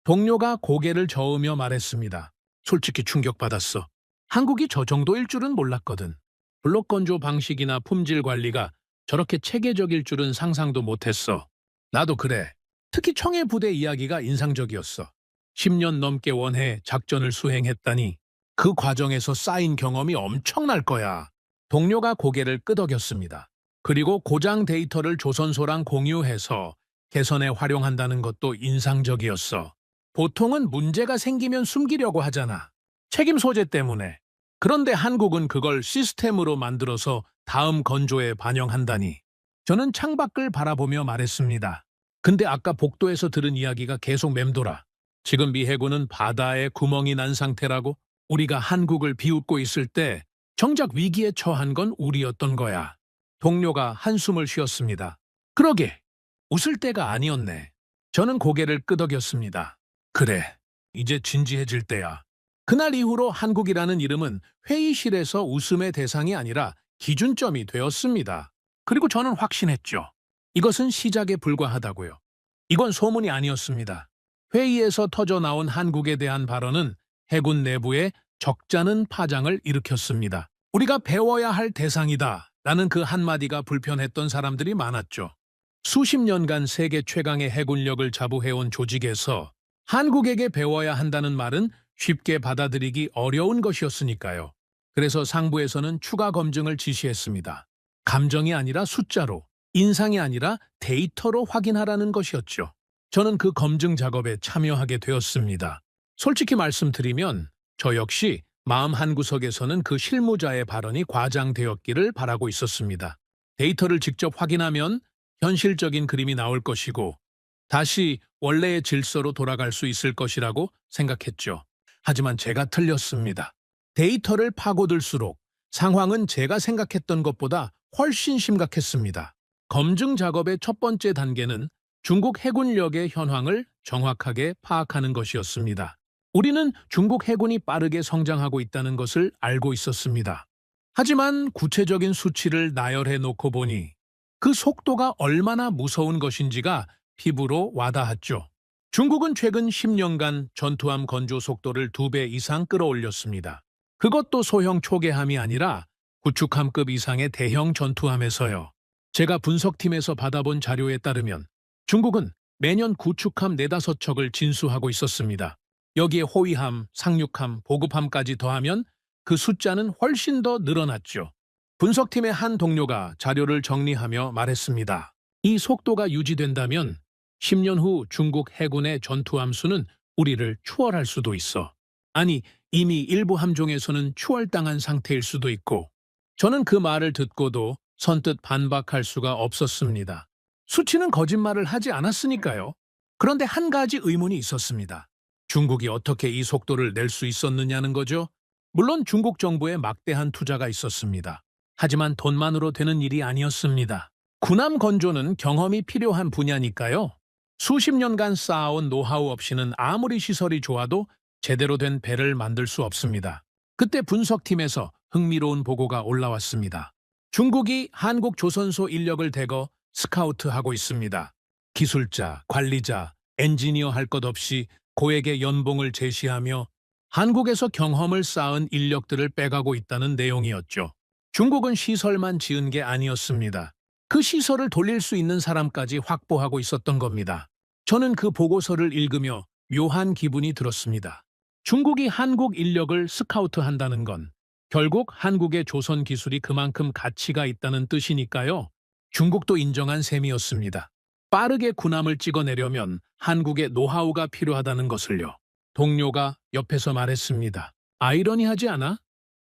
동료가 고개를 저으며 말했습니다. 솔직히 충격받았어. 한국이 저 정도일 줄은 몰랐거든. 블록 건조 방식이나 품질 관리가 저렇게 체계적일 줄은 상상도 못했어. 나도 그래. 특히 청해 부대 이야기가 인상적이었어. 10년 넘게 원해 작전을 수행했다니 그 과정에서 쌓인 경험이 엄청날 거야. 동료가 고개를 끄덕였습니다. 그리고 고장 데이터를 조선소랑 공유해서 개선에 활용한다는 것도 인상적이었어. 보통은 문제가 생기면 숨기려고 하잖아. 책임 소재 때문에. 그런데 한국은 그걸 시스템으로 만들어서 다음 건조에 반영한다니. 저는 창밖을 바라보며 말했습니다. 근데 아까 복도에서 들은 이야기가 계속 맴돌아. 지금 미 해군은 바다에 구멍이 난 상태라고? 우리가 한국을 비웃고 있을 때 정작 위기에 처한 건 우리였던 거야. 동료가 한숨을 쉬었습니다. 그러게, 웃을 때가 아니었네. 저는 고개를 끄덕였습니다. 그래, 이제 진지해질 때야. 그날 이후로 한국이라는 이름은 회의실에서 웃음의 대상이 아니라 기준점이 되었습니다. 그리고 저는 확신했죠. 이것은 시작에 불과하다고요. 이건 소문이 아니었습니다. 회의에서 터져나온 한국에 대한 발언은 해군 내부에 적잖은 파장을 일으켰습니다. 우리가 배워야 할 대상이다 라는 그 한마디가 불편했던 사람들이 많았죠. 수십 년간 세계 최강의 해군력을 자부해온 조직에서 한국에게 배워야 한다는 말은 쉽게 받아들이기 어려운 것이었으니까요. 그래서 상부에서는 추가 검증을 지시했습니다. 감정이 아니라 숫자로, 인상이 아니라 데이터로 확인하라는 것이었죠. 저는 그 검증 작업에 참여하게 되었습니다. 솔직히 말씀드리면 저 역시 마음 한구석에서는 그 실무자의 발언이 과장되었기를 바라고 있었습니다. 데이터를 직접 확인하면 현실적인 그림이 나올 것이고 다시 원래의 질서로 돌아갈 수 있을 것이라고 생각했죠. 하지만 제가 틀렸습니다. 데이터를 파고들수록 상황은 제가 생각했던 것보다 훨씬 심각했습니다. 검증 작업의 첫 번째 단계는 중국 해군력의 현황을 정확하게 파악하는 것이었습니다. 우리는 중국 해군이 빠르게 성장하고 있다는 것을 알고 있었습니다. 하지만 구체적인 수치를 나열해 놓고 보니 그 속도가 얼마나 무서운 것인지가 피부로 와닿았죠. 중국은 최근 10년간 전투함 건조 속도를 2배 이상 끌어올렸습니다. 그것도 소형 초계함이 아니라 구축함급 이상의 대형 전투함에서요. 제가 분석팀에서 받아본 자료에 따르면 중국은 매년 구축함 4~5척을 진수하고 있었습니다. 여기에 호위함, 상륙함, 보급함까지 더하면 그 숫자는 훨씬 더 늘어났죠. 분석팀의 한 동료가 자료를 정리하며 말했습니다. 이 속도가 유지된다면 10년 후 중국 해군의 전투함 수는 우리를 추월할 수도 있어. 아니, 이미 일부 함종에서는 추월당한 상태일 수도 있고. 저는 그 말을 듣고도 선뜻 반박할 수가 없었습니다. 수치는 거짓말을 하지 않았으니까요. 그런데 한 가지 의문이 있었습니다. 중국이 어떻게 이 속도를 낼 수 있었느냐는 거죠. 물론 중국 정부에 막대한 투자가 있었습니다. 하지만 돈만으로 되는 일이 아니었습니다. 군함 건조는 경험이 필요한 분야니까요. 수십 년간 쌓아온 노하우 없이는 아무리 시설이 좋아도 제대로 된 배를 만들 수 없습니다. 그때 분석팀에서 흥미로운 보고가 올라왔습니다. 중국이 한국 조선소 인력을 대거 스카우트하고 있습니다. 기술자, 관리자, 엔지니어 할 것 없이 고액의 연봉을 제시하며 한국에서 경험을 쌓은 인력들을 빼가고 있다는 내용이었죠. 중국은 시설만 지은 게 아니었습니다. 그 시설을 돌릴 수 있는 사람까지 확보하고 있었던 겁니다. 저는 그 보고서를 읽으며 묘한 기분이 들었습니다. 중국이 한국 인력을 스카우트한다는 건 결국 한국의 조선 기술이 그만큼 가치가 있다는 뜻이니까요. 중국도 인정한 셈이었습니다. 빠르게 군함을 찍어내려면 한국의 노하우가 필요하다는 것을요. 동료가 옆에서 말했습니다. 아이러니하지 않아?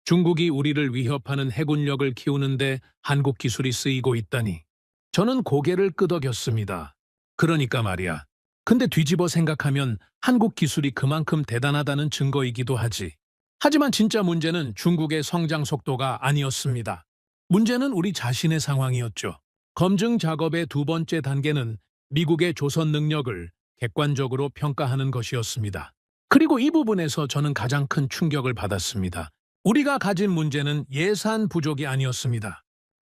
중국이 우리를 위협하는 해군력을 키우는데 한국 기술이 쓰이고 있다니. 저는 고개를 끄덕였습니다. 그러니까 말이야. 근데 뒤집어 생각하면 한국 기술이 그만큼 대단하다는 증거이기도 하지. 하지만 진짜 문제는 중국의 성장 속도가 아니었습니다. 문제는 우리 자신의 상황이었죠. 검증 작업의 두 번째 단계는 미국의 조선 능력을 객관적으로 평가하는 것이었습니다. 그리고 이 부분에서 저는 가장 큰 충격을 받았습니다. 우리가 가진 문제는 예산 부족이 아니었습니다.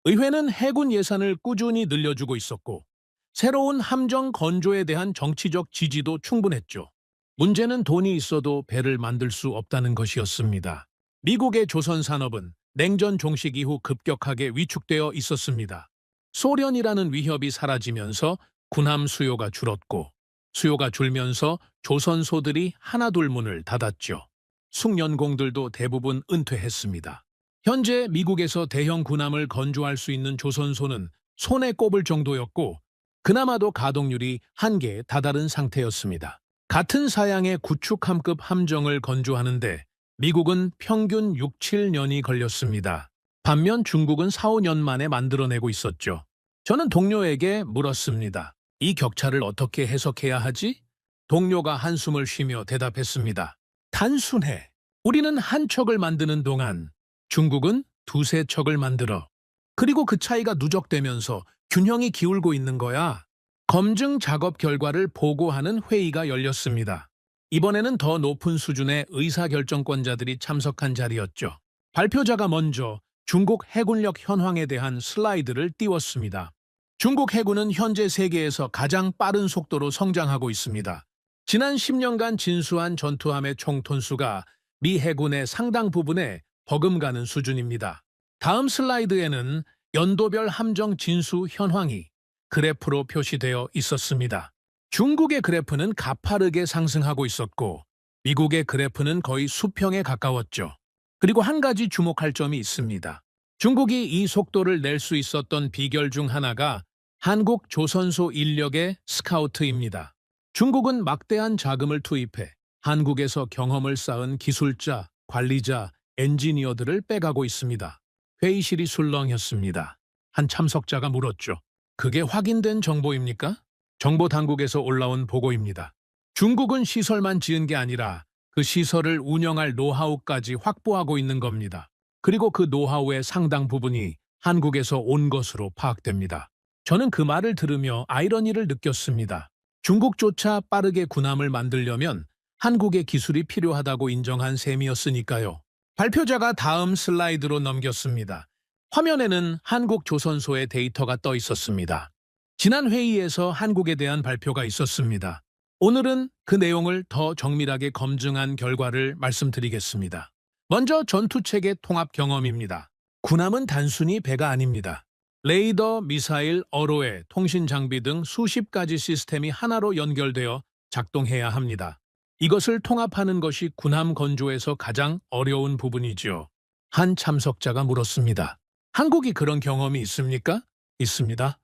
의회는 해군 예산을 꾸준히 늘려주고 있었고 새로운 함정 건조에 대한 정치적 지지도 충분했죠. 문제는 돈이 있어도 배를 만들 수 없다는 것이었습니다. 미국의 조선 산업은 냉전 종식 이후 급격하게 위축되어 있었습니다. 소련이라는 위협이 사라지면서 군함 수요가 줄었고 수요가 줄면서 조선소들이 하나둘 문을 닫았죠. 숙련공들도 대부분 은퇴했습니다. 현재 미국에서 대형 군함을 건조할 수 있는 조선소는 손에 꼽을 정도였고 그나마도 가동률이 한계에 다다른 상태였습니다. 같은 사양의 구축함급 함정을 건조하는데 미국은 평균 6, 7년이 걸렸습니다. 반면 중국은 4, 5년 만에 만들어내고 있었죠. 저는 동료에게 물었습니다. 이 격차를 어떻게 해석해야 하지? 동료가 한숨을 쉬며 대답했습니다. 단순해. 우리는 한 척을 만드는 동안 중국은 두세 척을 만들어. 그리고 그 차이가 누적되면서 균형이 기울고 있는 거야. 검증 작업 결과를 보고하는 회의가 열렸습니다. 이번에는 더 높은 수준의 의사결정권자들이 참석한 자리였죠. 발표자가 먼저 중국 해군력 현황에 대한 슬라이드를 띄웠습니다. 중국 해군은 현재 세계에서 가장 빠른 속도로 성장하고 있습니다. 지난 10년간 진수한 전투함의 총 톤수가 미 해군의 상당 부분에 버금가는 수준입니다. 다음 슬라이드에는 연도별 함정 진수 현황이 그래프로 표시되어 있었습니다. 중국의 그래프는 가파르게 상승하고 있었고 미국의 그래프는 거의 수평에 가까웠죠. 그리고 한 가지 주목할 점이 있습니다. 중국이 이 속도를 낼 수 있었던 비결 중 하나가 한국 조선소 인력의 스카우트입니다. 중국은 막대한 자금을 투입해 한국에서 경험을 쌓은 기술자, 관리자, 엔지니어들을 빼가고 있습니다. 회의실이 술렁였습니다. 한 참석자가 물었죠. 그게 확인된 정보입니까? 정보 당국에서 올라온 보고입니다. 중국은 시설만 지은 게 아니라 그 시설을 운영할 노하우까지 확보하고 있는 겁니다. 그리고 그 노하우의 상당 부분이 한국에서 온 것으로 파악됩니다. 저는 그 말을 들으며 아이러니를 느꼈습니다. 중국조차 빠르게 군함을 만들려면 한국의 기술이 필요하다고 인정한 셈이었으니까요. 발표자가 다음 슬라이드로 넘겼습니다. 화면에는 한국 조선소의 데이터가 떠 있었습니다. 지난 회의에서 한국에 대한 발표가 있었습니다. 오늘은 그 내용을 더 정밀하게 검증한 결과를 말씀드리겠습니다. 먼저 전투체계 통합 경험입니다. 군함은 단순히 배가 아닙니다. 레이더, 미사일, 어로에, 통신 장비 등 수십 가지 시스템이 하나로 연결되어 작동해야 합니다. 이것을 통합하는 것이 군함 건조에서 가장 어려운 부분이지요. 한 참석자가 물었습니다. 한국이 그런 경험이 있습니까? 있습니다.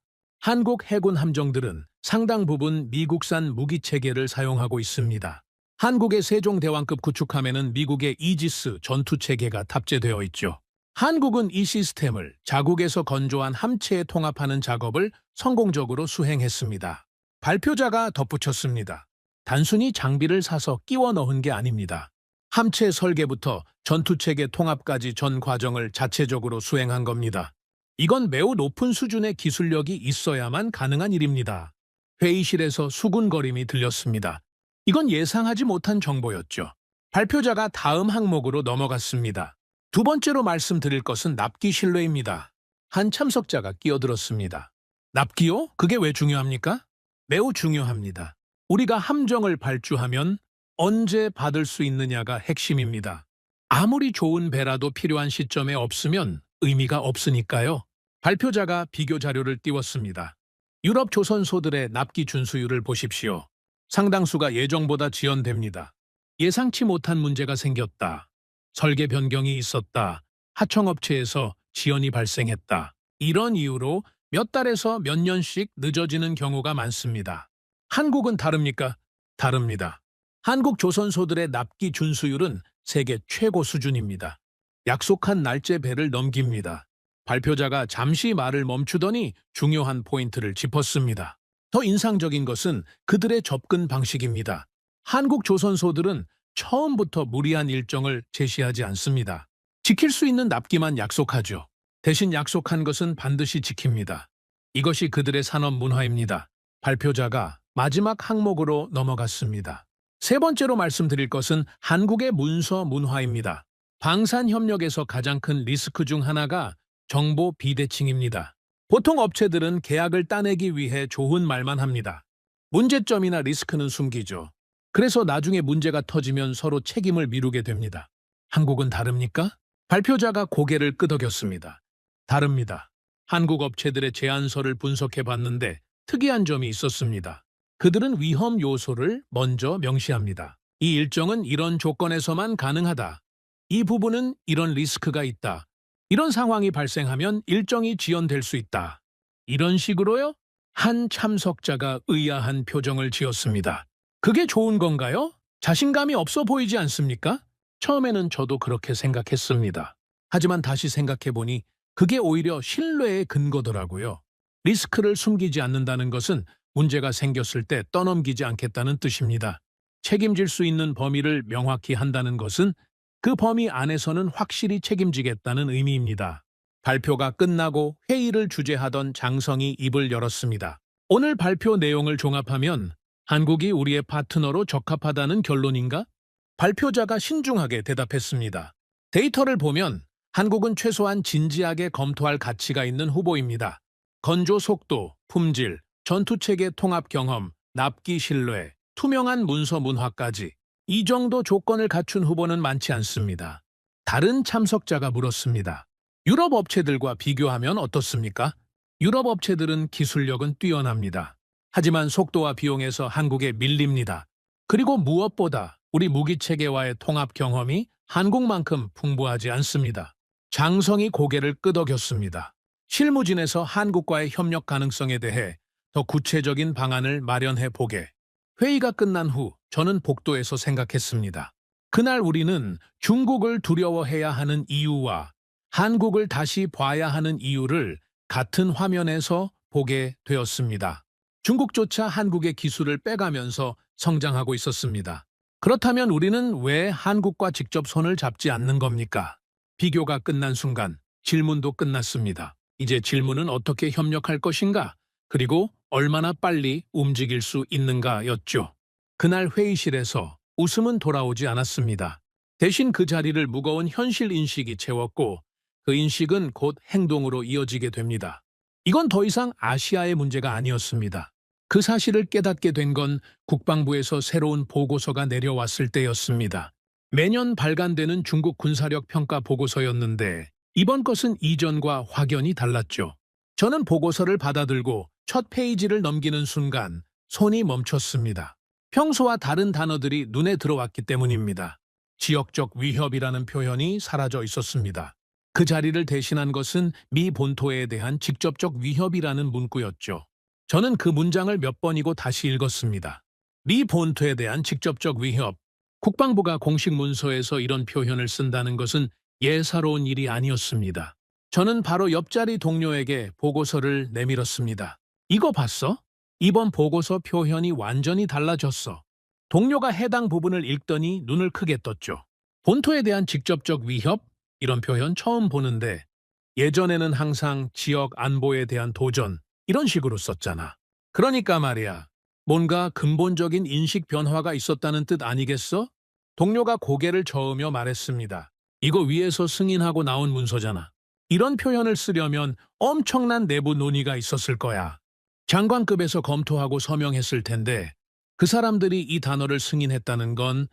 한국 해군 함정들은 상당 부분 미국산 무기체계를 사용하고 있습니다. 한국의 세종대왕급 구축함에는 미국의 이지스 전투체계가 탑재되어 있죠. 한국은 이 시스템을 자국에서 건조한 함체에 통합하는 작업을 성공적으로 수행했습니다. 발표자가 덧붙였습니다. 단순히 장비를 사서 끼워 넣은 게 아닙니다. 함체 설계부터 전투체계 통합까지 전 과정을 자체적으로 수행한 겁니다. 이건 매우 높은 수준의 기술력이 있어야만 가능한 일입니다. 회의실에서 수군거림이 들렸습니다. 이건 예상하지 못한 정보였죠. 발표자가 다음 항목으로 넘어갔습니다. 두 번째로 말씀드릴 것은 납기 신뢰입니다. 한 참석자가 끼어들었습니다. 납기요? 그게 왜 중요합니까? 매우 중요합니다. 우리가 함정을 발주하면 언제 받을 수 있느냐가 핵심입니다. 아무리 좋은 배라도 필요한 시점에 없으면 의미가 없으니까요. 발표자가 비교 자료를 띄웠습니다. 유럽 조선소들의 납기 준수율을 보십시오. 상당수가 예정보다 지연됩니다. 예상치 못한 문제가 생겼다. 설계 변경이 있었다. 하청업체에서 지연이 발생했다. 이런 이유로 몇 달에서 몇 년씩 늦어지는 경우가 많습니다. 한국은 다릅니까? 다릅니다. 한국 조선소들의 납기 준수율은 세계 최고 수준입니다. 약속한 날짜 배를 넘깁니다. 발표자가 잠시 말을 멈추더니 중요한 포인트를 짚었습니다. 더 인상적인 것은 그들의 접근 방식입니다. 한국 조선소들은 처음부터 무리한 일정을 제시하지 않습니다. 지킬 수 있는 납기만 약속하죠. 대신 약속한 것은 반드시 지킵니다. 이것이 그들의 산업 문화입니다. 발표자가 마지막 항목으로 넘어갔습니다. 세 번째로 말씀드릴 것은 한국의 문서 문화입니다. 방산협력에서 가장 큰 리스크 중 하나가 정보 비대칭입니다. 보통 업체들은 계약을 따내기 위해 좋은 말만 합니다. 문제점이나 리스크는 숨기죠. 그래서 나중에 문제가 터지면 서로 책임을 미루게 됩니다. 한국은 다릅니까? 발표자가 고개를 끄덕였습니다. 다릅니다. 한국 업체들의 제안서를 분석해 봤는데 특이한 점이 있었습니다. 그들은 위험 요소를 먼저 명시합니다. 이 일정은 이런 조건에서만 가능하다. 이 부분은 이런 리스크가 있다. 이런 상황이 발생하면 일정이 지연될 수 있다. 이런 식으로요? 한 참석자가 의아한 표정을 지었습니다. 그게 좋은 건가요? 자신감이 없어 보이지 않습니까? 처음에는 저도 그렇게 생각했습니다. 하지만 다시 생각해보니 그게 오히려 신뢰의 근거더라고요. 리스크를 숨기지 않는다는 것은 문제가 생겼을 때 떠넘기지 않겠다는 뜻입니다. 책임질 수 있는 범위를 명확히 한다는 것은 그 범위 안에서는 확실히 책임지겠다는 의미입니다. 발표가 끝나고 회의를 주재하던 장성이 입을 열었습니다. 오늘 발표 내용을 종합하면 한국이 우리의 파트너로 적합하다는 결론인가? 발표자가 신중하게 대답했습니다. 데이터를 보면 한국은 최소한 진지하게 검토할 가치가 있는 후보입니다. 건조 속도, 품질, 전투체계 통합 경험, 납기 신뢰, 투명한 문서 문화까지 이 정도 조건을 갖춘 후보는 많지 않습니다. 다른 참석자가 물었습니다. 유럽 업체들과 비교하면 어떻습니까? 유럽 업체들은 기술력은 뛰어납니다. 하지만 속도와 비용에서 한국에 밀립니다. 그리고 무엇보다 우리 무기체계와의 통합 경험이 한국만큼 풍부하지 않습니다. 장성이 고개를 끄덕였습니다. 실무진에서 한국과의 협력 가능성에 대해 더 구체적인 방안을 마련해 보게. 회의가 끝난 후 저는 복도에서 생각했습니다. 그날 우리는 중국을 두려워해야 하는 이유와 한국을 다시 봐야 하는 이유를 같은 화면에서 보게 되었습니다. 중국조차 한국의 기술을 빼가면서 성장하고 있었습니다. 그렇다면 우리는 왜 한국과 직접 손을 잡지 않는 겁니까? 비교가 끝난 순간 질문도 끝났습니다. 이제 질문은 어떻게 협력할 것인가? 그리고 얼마나 빨리 움직일 수 있는가였죠. 그날 회의실에서 웃음은 돌아오지 않았습니다. 대신 그 자리를 무거운 현실 인식이 채웠고 그 인식은 곧 행동으로 이어지게 됩니다. 이건 더 이상 아시아의 문제가 아니었습니다. 그 사실을 깨닫게 된 건 국방부에서 새로운 보고서가 내려왔을 때였습니다. 매년 발간되는 중국 군사력 평가 보고서였는데 이번 것은 이전과 확연히 달랐죠. 저는 보고서를 받아들고 첫 페이지를 넘기는 순간 손이 멈췄습니다. 평소와 다른 단어들이 눈에 들어왔기 때문입니다. 지역적 위협이라는 표현이 사라져 있었습니다. 그 자리를 대신한 것은 미 본토에 대한 직접적 위협이라는 문구였죠. 저는 그 문장을 몇 번이고 다시 읽었습니다. 미 본토에 대한 직접적 위협. 국방부가 공식 문서에서 이런 표현을 쓴다는 것은 예사로운 일이 아니었습니다. 저는 바로 옆자리 동료에게 보고서를 내밀었습니다. 이거 봤어? 이번 보고서 표현이 완전히 달라졌어. 동료가 해당 부분을 읽더니 눈을 크게 떴죠. 본토에 대한 직접적 위협? 이런 표현 처음 보는데 예전에는 항상 지역 안보에 대한 도전 이런 식으로 썼잖아. 그러니까 말이야. 뭔가 근본적인 인식 변화가 있었다는 뜻 아니겠어? 동료가 고개를 저으며 말했습니다. 이거 위에서 승인하고 나온 문서잖아. 이런 표현을 쓰려면 엄청난 내부 논의가 있었을 거야. 장관급에서 검토하고 서명했을 텐데 그 사람들이 이 단어를 승인했다는 건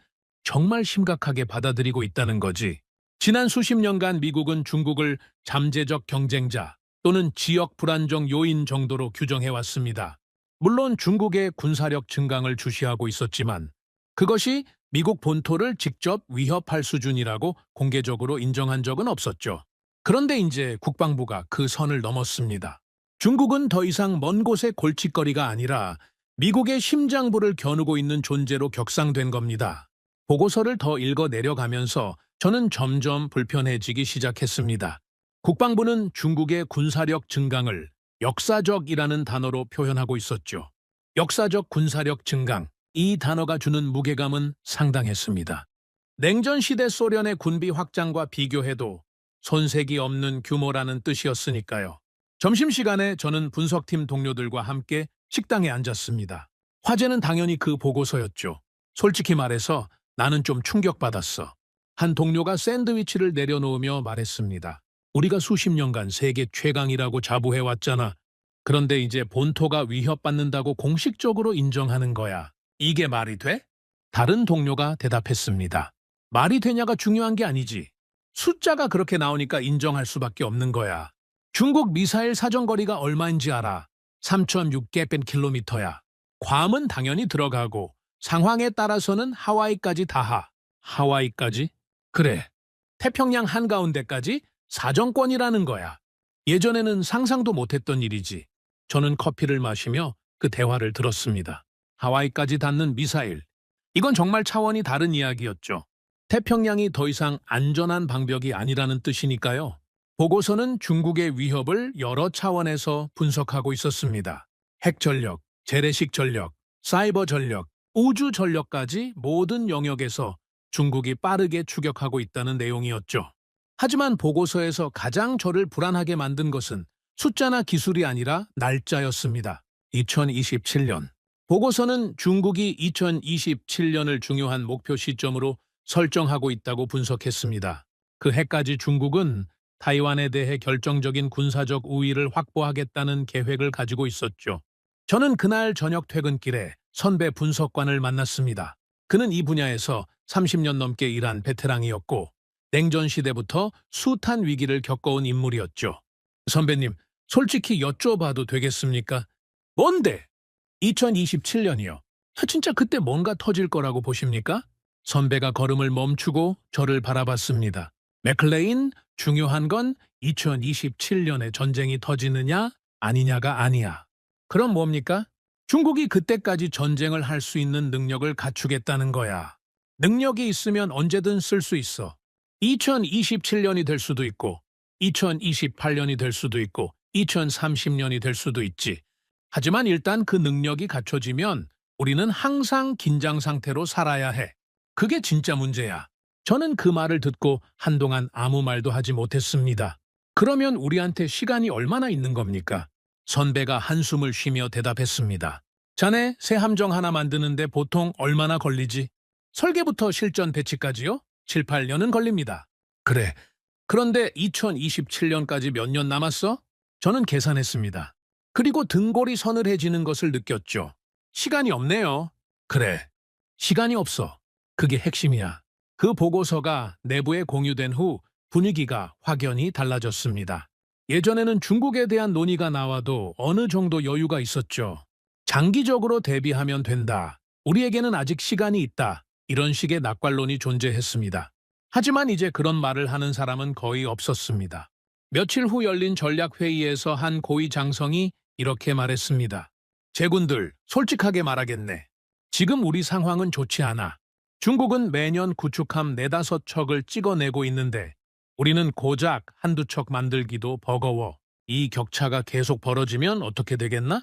정말 심각하게 받아들이고 있다는 거지. 지난 수십 년간 미국은 중국을 잠재적 경쟁자 또는 지역 불안정 요인 정도로 규정해왔습니다. 물론 중국의 군사력 증강을 주시하고 있었지만 그것이 미국 본토를 직접 위협할 수준이라고 공개적으로 인정한 적은 없었죠. 그런데 이제 국방부가 그 선을 넘었습니다. 중국은 더 이상 먼 곳의 골칫거리가 아니라 미국의 심장부를 겨누고 있는 존재로 격상된 겁니다. 보고서를 더 읽어 내려가면서 저는 점점 불편해지기 시작했습니다. 국방부는 중국의 군사력 증강을 역사적이라는 단어로 표현하고 있었죠. 역사적 군사력 증강, 이 단어가 주는 무게감은 상당했습니다. 냉전 시대 소련의 군비 확장과 비교해도 손색이 없는 규모라는 뜻이었으니까요. 점심시간에 저는 분석팀 동료들과 함께 식당에 앉았습니다. 화제는 당연히 그 보고서였죠. 솔직히 말해서 나는 좀 충격받았어. 한 동료가 샌드위치를 내려놓으며 말했습니다. 우리가 수십 년간 세계 최강이라고 자부해왔잖아. 그런데 이제 본토가 위협받는다고 공식적으로 인정하는 거야. 이게 말이 돼? 다른 동료가 대답했습니다. 말이 되냐가 중요한 게 아니지. 숫자가 그렇게 나오니까 인정할 수밖에 없는 거야. 중국 미사일 사정거리가 얼마인지 알아? 3,600km야. 괌은 당연히 들어가고 상황에 따라서는 하와이까지 닿아. 하와이까지? 그래. 태평양 한가운데까지 사정권이라는 거야. 예전에는 상상도 못했던 일이지. 저는 커피를 마시며 그 대화를 들었습니다. 하와이까지 닿는 미사일. 이건 정말 차원이 다른 이야기였죠. 태평양이 더 이상 안전한 방벽이 아니라는 뜻이니까요. 보고서는 중국의 위협을 여러 차원에서 분석하고 있었습니다. 핵전력, 재래식 전력, 사이버 전력, 우주 전력까지 모든 영역에서 중국이 빠르게 추격하고 있다는 내용이었죠. 하지만 보고서에서 가장 저를 불안하게 만든 것은 숫자나 기술이 아니라 날짜였습니다. 2027년. 보고서는 중국이 2027년을 중요한 목표 시점으로 설정하고 있다고 분석했습니다. 그 해까지 중국은 타이완에 대해 결정적인 군사적 우위를 확보하겠다는 계획을 가지고 있었죠. 저는 그날 저녁 퇴근길에 선배 분석관을 만났습니다. 그는 이 분야에서 30년 넘게 일한 베테랑이었고 냉전 시대부터 숱한 위기를 겪어온 인물이었죠. 선배님, 솔직히 여쭤봐도 되겠습니까? 뭔데? 2027년이요. 진짜 그때 뭔가 터질 거라고 보십니까? 선배가 걸음을 멈추고 저를 바라봤습니다. 맥클레인, 중요한 건 2027년에 전쟁이 터지느냐 아니냐가 아니야. 그럼 뭡니까? 중국이 그때까지 전쟁을 할 수 있는 능력을 갖추겠다는 거야. 능력이 있으면 언제든 쓸 수 있어. 2027년이 될 수도 있고 2028년이 될 수도 있고 2030년이 될 수도 있지. 하지만 일단 그 능력이 갖춰지면 우리는 항상 긴장 상태로 살아야 해. 그게 진짜 문제야. 저는 그 말을 듣고 한동안 아무 말도 하지 못했습니다. 그러면 우리한테 시간이 얼마나 있는 겁니까? 선배가 한숨을 쉬며 대답했습니다. 자네 새 함정 하나 만드는데 보통 얼마나 걸리지? 설계부터 실전 배치까지요? 7, 8년은 걸립니다. 그래. 그런데 2027년까지 몇 년 남았어? 저는 계산했습니다. 그리고 등골이 서늘해지는 것을 느꼈죠. 시간이 없네요. 그래. 시간이 없어. 그게 핵심이야. 그 보고서가 내부에 공유된 후 분위기가 확연히 달라졌습니다. 예전에는 중국에 대한 논의가 나와도 어느 정도 여유가 있었죠. 장기적으로 대비하면 된다. 우리에게는 아직 시간이 있다. 이런 식의 낙관론이 존재했습니다. 하지만 이제 그런 말을 하는 사람은 거의 없었습니다. 며칠 후 열린 전략회의에서 한 고위 장성이 이렇게 말했습니다. 제군들, 솔직하게 말하겠네. 지금 우리 상황은 좋지 않아. 중국은 매년 구축함 4~5척을 찍어내고 있는데 우리는 고작 한두 척 만들기도 버거워. 이 격차가 계속 벌어지면 어떻게 되겠나?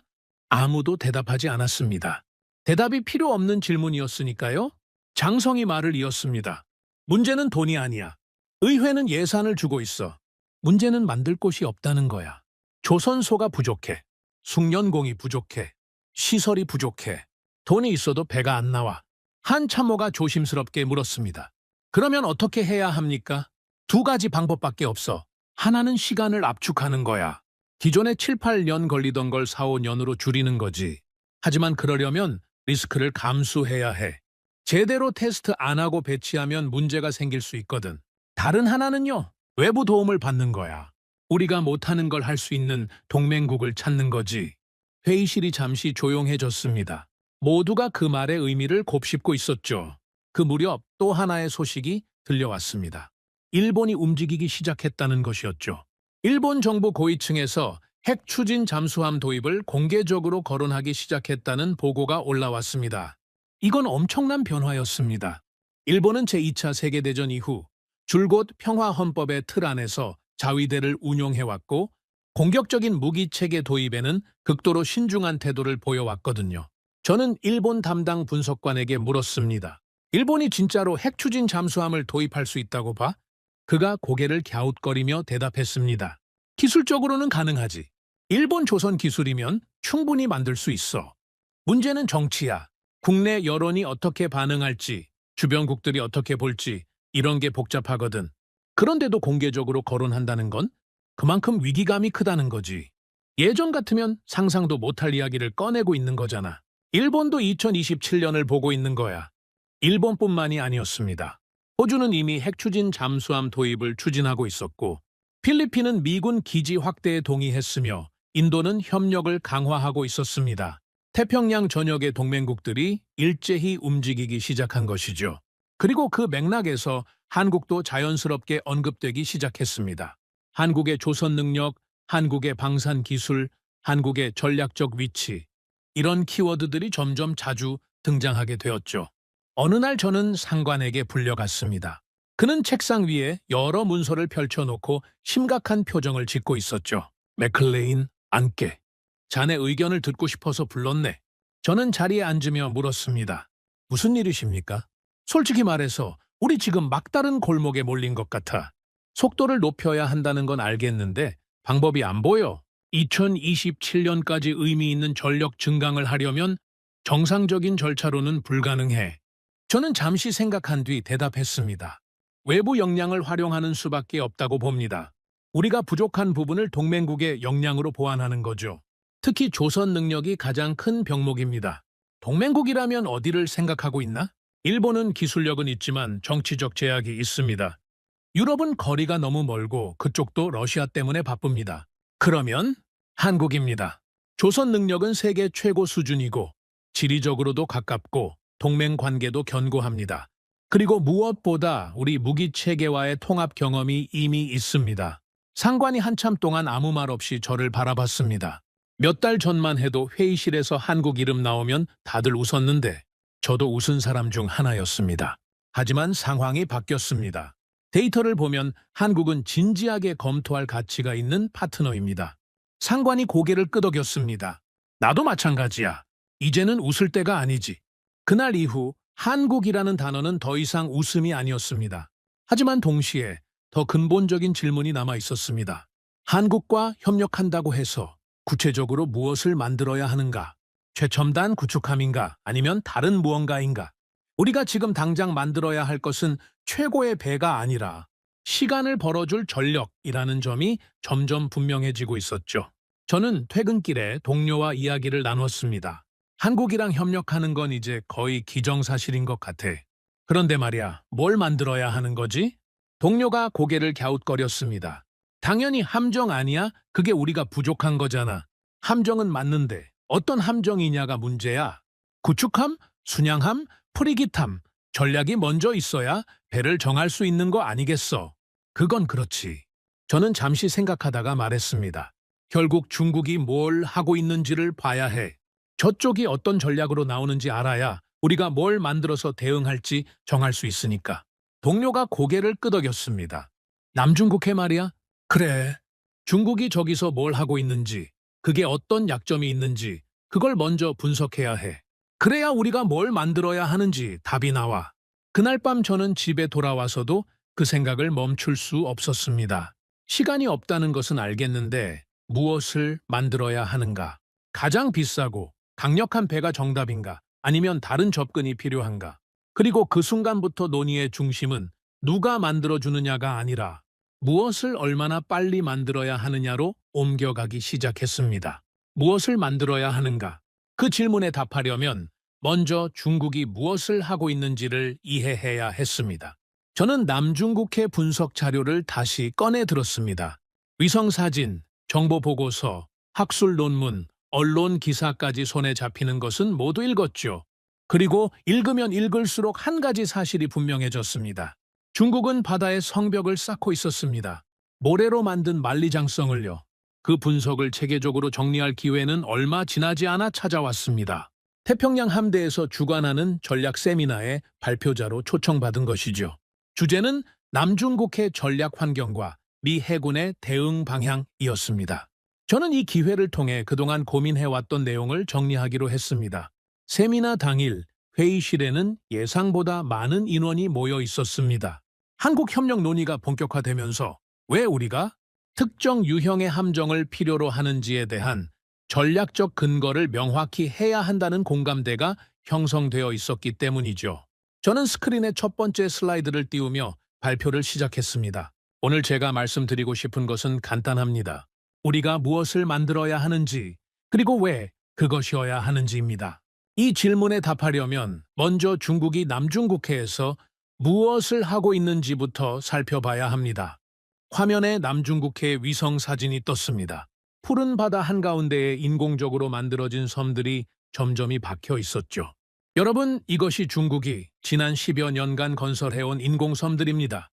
아무도 대답하지 않았습니다. 대답이 필요 없는 질문이었으니까요. 장성이 말을 이었습니다. 문제는 돈이 아니야. 의회는 예산을 주고 있어. 문제는 만들 곳이 없다는 거야. 조선소가 부족해. 숙련공이 부족해. 시설이 부족해. 돈이 있어도 배가 안 나와. 한 참모가 조심스럽게 물었습니다. 그러면 어떻게 해야 합니까? 2가지 방법밖에 없어. 하나는 시간을 압축하는 거야. 기존에 7, 8년 걸리던 걸 4, 5년으로 줄이는 거지. 하지만 그러려면 리스크를 감수해야 해. 제대로 테스트 안 하고 배치하면 문제가 생길 수 있거든. 다른 하나는요. 외부 도움을 받는 거야. 우리가 못하는 걸 할 수 있는 동맹국을 찾는 거지. 회의실이 잠시 조용해졌습니다. 모두가 그 말의 의미를 곱씹고 있었죠. 그 무렵 또 하나의 소식이 들려왔습니다. 일본이 움직이기 시작했다는 것이었죠. 일본 정부 고위층에서 핵 추진 잠수함 도입을 공개적으로 거론하기 시작했다는 보고가 올라왔습니다. 이건 엄청난 변화였습니다. 일본은 제2차 세계대전 이후 줄곧 평화헌법의 틀 안에서 자위대를 운용해왔고 공격적인 무기체계 도입에는 극도로 신중한 태도를 보여왔거든요. 저는 일본 담당 분석관에게 물었습니다. 일본이 진짜로 핵 추진 잠수함을 도입할 수 있다고 봐? 그가 고개를 갸웃거리며 대답했습니다. 기술적으로는 가능하지. 일본 조선 기술이면 충분히 만들 수 있어. 문제는 정치야. 국내 여론이 어떻게 반응할지, 주변국들이 어떻게 볼지 이런 게 복잡하거든. 그런데도 공개적으로 거론한다는 건 그만큼 위기감이 크다는 거지. 예전 같으면 상상도 못할 이야기를 꺼내고 있는 거잖아. 일본도 2027년을 보고 있는 거야. 일본뿐만이 아니었습니다. 호주는 이미 핵추진 잠수함 도입을 추진하고 있었고, 필리핀은 미군 기지 확대에 동의했으며 인도는 협력을 강화하고 있었습니다. 태평양 전역의 동맹국들이 일제히 움직이기 시작한 것이죠. 그리고 그 맥락에서 한국도 자연스럽게 언급되기 시작했습니다. 한국의 조선 능력, 한국의 방산 기술, 한국의 전략적 위치, 이런 키워드들이 점점 자주 등장하게 되었죠. 어느 날 저는 상관에게 불려갔습니다. 그는 책상 위에 여러 문서를 펼쳐놓고 심각한 표정을 짓고 있었죠. 맥클레인, 앉게. 자네 의견을 듣고 싶어서 불렀네. 저는 자리에 앉으며 물었습니다. 무슨 일이십니까? 솔직히 말해서 우리 지금 막다른 골목에 몰린 것 같아. 속도를 높여야 한다는 건 알겠는데 방법이 안 보여. 2027년까지 의미 있는 전력 증강을 하려면 정상적인 절차로는 불가능해. 저는 잠시 생각한 뒤 대답했습니다. 외부 역량을 활용하는 수밖에 없다고 봅니다. 우리가 부족한 부분을 동맹국의 역량으로 보완하는 거죠. 특히 조선 능력이 가장 큰 병목입니다. 동맹국이라면 어디를 생각하고 있나? 일본은 기술력은 있지만 정치적 제약이 있습니다. 유럽은 거리가 너무 멀고 그쪽도 러시아 때문에 바쁩니다. 그러면 한국입니다. 조선 능력은 세계 최고 수준이고 지리적으로도 가깝고 동맹 관계도 견고합니다. 그리고 무엇보다 우리 무기 체계와의 통합 경험이 이미 있습니다. 상관이 한참 동안 아무 말 없이 저를 바라봤습니다. 몇 달 전만 해도 회의실에서 한국 이름 나오면 다들 웃었는데 저도 웃은 사람 중 하나였습니다. 하지만 상황이 바뀌었습니다. 데이터를 보면 한국은 진지하게 검토할 가치가 있는 파트너입니다. 상관이 고개를 끄덕였습니다. 나도 마찬가지야. 이제는 웃을 때가 아니지. 그날 이후 한국이라는 단어는 더 이상 웃음이 아니었습니다. 하지만 동시에 더 근본적인 질문이 남아 있었습니다. 한국과 협력한다고 해서 구체적으로 무엇을 만들어야 하는가? 최첨단 구축함인가? 아니면 다른 무언가인가? 우리가 지금 당장 만들어야 할 것은 최고의 배가 아니라 시간을 벌어줄 전력이라는 점이 점점 분명해지고 있었죠. 저는 퇴근길에 동료와 이야기를 나눴습니다. 한국이랑 협력하는 건 이제 거의 기정사실인 것 같아. 그런데 말이야, 뭘 만들어야 하는 거지? 동료가 고개를 갸웃거렸습니다. 당연히 함정 아니야? 그게 우리가 부족한 거잖아. 함정은 맞는데 어떤 함정이냐가 문제야. 구축함, 순양함, 프리기함, 전략이 먼저 있어야 배를 정할 수 있는 거 아니겠어? 그건 그렇지. 저는 잠시 생각하다가 말했습니다. 결국 중국이 뭘 하고 있는지를 봐야 해. 저쪽이 어떤 전략으로 나오는지 알아야 우리가 뭘 만들어서 대응할지 정할 수 있으니까. 동료가 고개를 끄덕였습니다. 남중국해 말이야? 그래. 중국이 저기서 뭘 하고 있는지, 그게 어떤 약점이 있는지 그걸 먼저 분석해야 해. 그래야 우리가 뭘 만들어야 하는지 답이 나와. 그날 밤 저는 집에 돌아와서도 그 생각을 멈출 수 없었습니다. 시간이 없다는 것은 알겠는데 무엇을 만들어야 하는가? 가장 비싸고 강력한 배가 정답인가? 아니면 다른 접근이 필요한가? 그리고 그 순간부터 논의의 중심은 누가 만들어주느냐가 아니라 무엇을 얼마나 빨리 만들어야 하느냐로 옮겨가기 시작했습니다. 무엇을 만들어야 하는가? 그 질문에 답하려면 먼저 중국이 무엇을 하고 있는지를 이해해야 했습니다. 저는 남중국해 분석 자료를 다시 꺼내 들었습니다. 위성사진, 정보보고서, 학술 논문, 언론 기사까지 손에 잡히는 것은 모두 읽었죠. 그리고 읽으면 읽을수록 한 가지 사실이 분명해졌습니다. 중국은 바다에 성벽을 쌓고 있었습니다. 모래로 만든 만리장성을요. 그 분석을 체계적으로 정리할 기회는 얼마 지나지 않아 찾아왔습니다. 태평양 함대에서 주관하는 전략 세미나에 발표자로 초청받은 것이죠. 주제는 남중국해 전략 환경과 미 해군의 대응 방향이었습니다. 저는 이 기회를 통해 그동안 고민해왔던 내용을 정리하기로 했습니다. 세미나 당일 회의실에는 예상보다 많은 인원이 모여 있었습니다. 한국 협력 논의가 본격화되면서 왜 우리가 특정 유형의 함정을 필요로 하는지에 대한 전략적 근거를 명확히 해야 한다는 공감대가 형성되어 있었기 때문이죠. 저는 스크린에 첫 번째 슬라이드를 띄우며 발표를 시작했습니다. 오늘 제가 말씀드리고 싶은 것은 간단합니다. 우리가 무엇을 만들어야 하는지, 그리고 왜 그것이어야 하는지입니다. 이 질문에 답하려면 먼저 중국이 남중국해에서 무엇을 하고 있는지부터 살펴봐야 합니다. 화면에 남중국해 위성 사진이 떴습니다. 푸른 바다 한가운데에 인공적으로 만들어진 섬들이 점점이 박혀 있었죠. 여러분, 이것이 중국이 지난 10여 년간 건설해온 인공섬들입니다.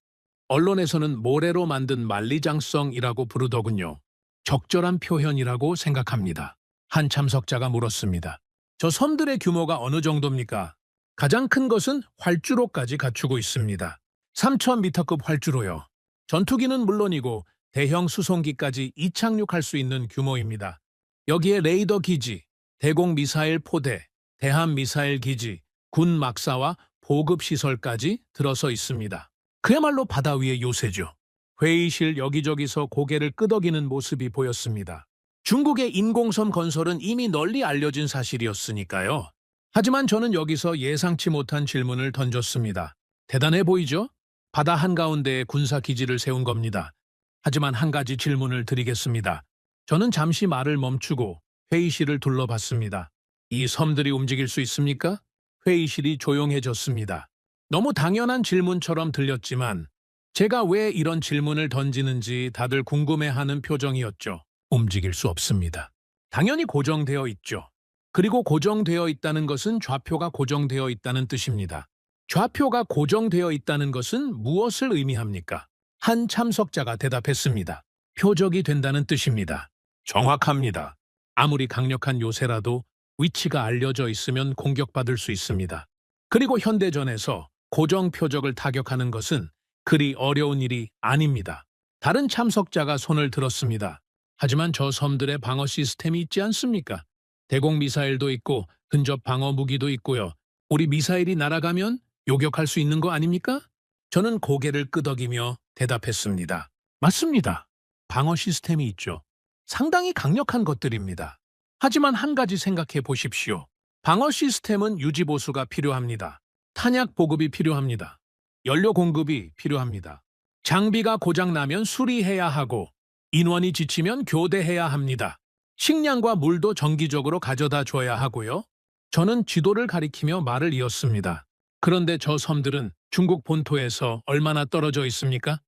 언론에서는 모래로 만든 만리장성이라고 부르더군요. 적절한 표현이라고 생각합니다. 한 참석자가 물었습니다. 저 섬들의 규모가 어느 정도입니까? 가장 큰 것은 활주로까지 갖추고 있습니다. 3,000m급 활주로요. 전투기는 물론이고 대형 수송기까지 이착륙할 수 있는 규모입니다. 여기에 레이더 기지, 대공 미사일 포대, 대함 미사일 기지, 군 막사와 보급 시설까지 들어서 있습니다. 그야말로 바다 위의 요새죠. 회의실 여기저기서 고개를 끄덕이는 모습이 보였습니다. 중국의 인공섬 건설은 이미 널리 알려진 사실이었으니까요. 하지만 저는 여기서 예상치 못한 질문을 던졌습니다. 대단해 보이죠? 바다 한가운데에 군사기지를 세운 겁니다. 하지만 한 가지 질문을 드리겠습니다. 저는 잠시 말을 멈추고 회의실을 둘러봤습니다. 이 섬들이 움직일 수 있습니까? 회의실이 조용해졌습니다. 너무 당연한 질문처럼 들렸지만 제가 왜 이런 질문을 던지는지 다들 궁금해하는 표정이었죠. 움직일 수 없습니다. 당연히 고정되어 있죠. 그리고 고정되어 있다는 것은 좌표가 고정되어 있다는 뜻입니다. 좌표가 고정되어 있다는 것은 무엇을 의미합니까? 한 참석자가 대답했습니다. 표적이 된다는 뜻입니다. 정확합니다. 아무리 강력한 요새라도 위치가 알려져 있으면 공격받을 수 있습니다. 그리고 현대전에서 고정 표적을 타격하는 것은 그리 어려운 일이 아닙니다. 다른 참석자가 손을 들었습니다. 하지만 저 섬들의 방어 시스템이 있지 않습니까? 대공 미사일도 있고 근접 방어 무기도 있고요. 우리 미사일이 날아가면 요격할 수 있는 거 아닙니까? 저는 고개를 끄덕이며 대답했습니다. 맞습니다. 방어 시스템이 있죠. 상당히 강력한 것들입니다. 하지만 한 가지 생각해 보십시오. 방어 시스템은 유지 보수가 필요합니다. 탄약 보급이 필요합니다. 연료 공급이 필요합니다. 장비가 고장나면 수리해야 하고 인원이 지치면 교대해야 합니다. 식량과 물도 정기적으로 가져다 줘야 하고요. 저는 지도를 가리키며 말을 이었습니다. 그런데 저 섬들은 중국 본토에서 얼마나 떨어져 있습니까?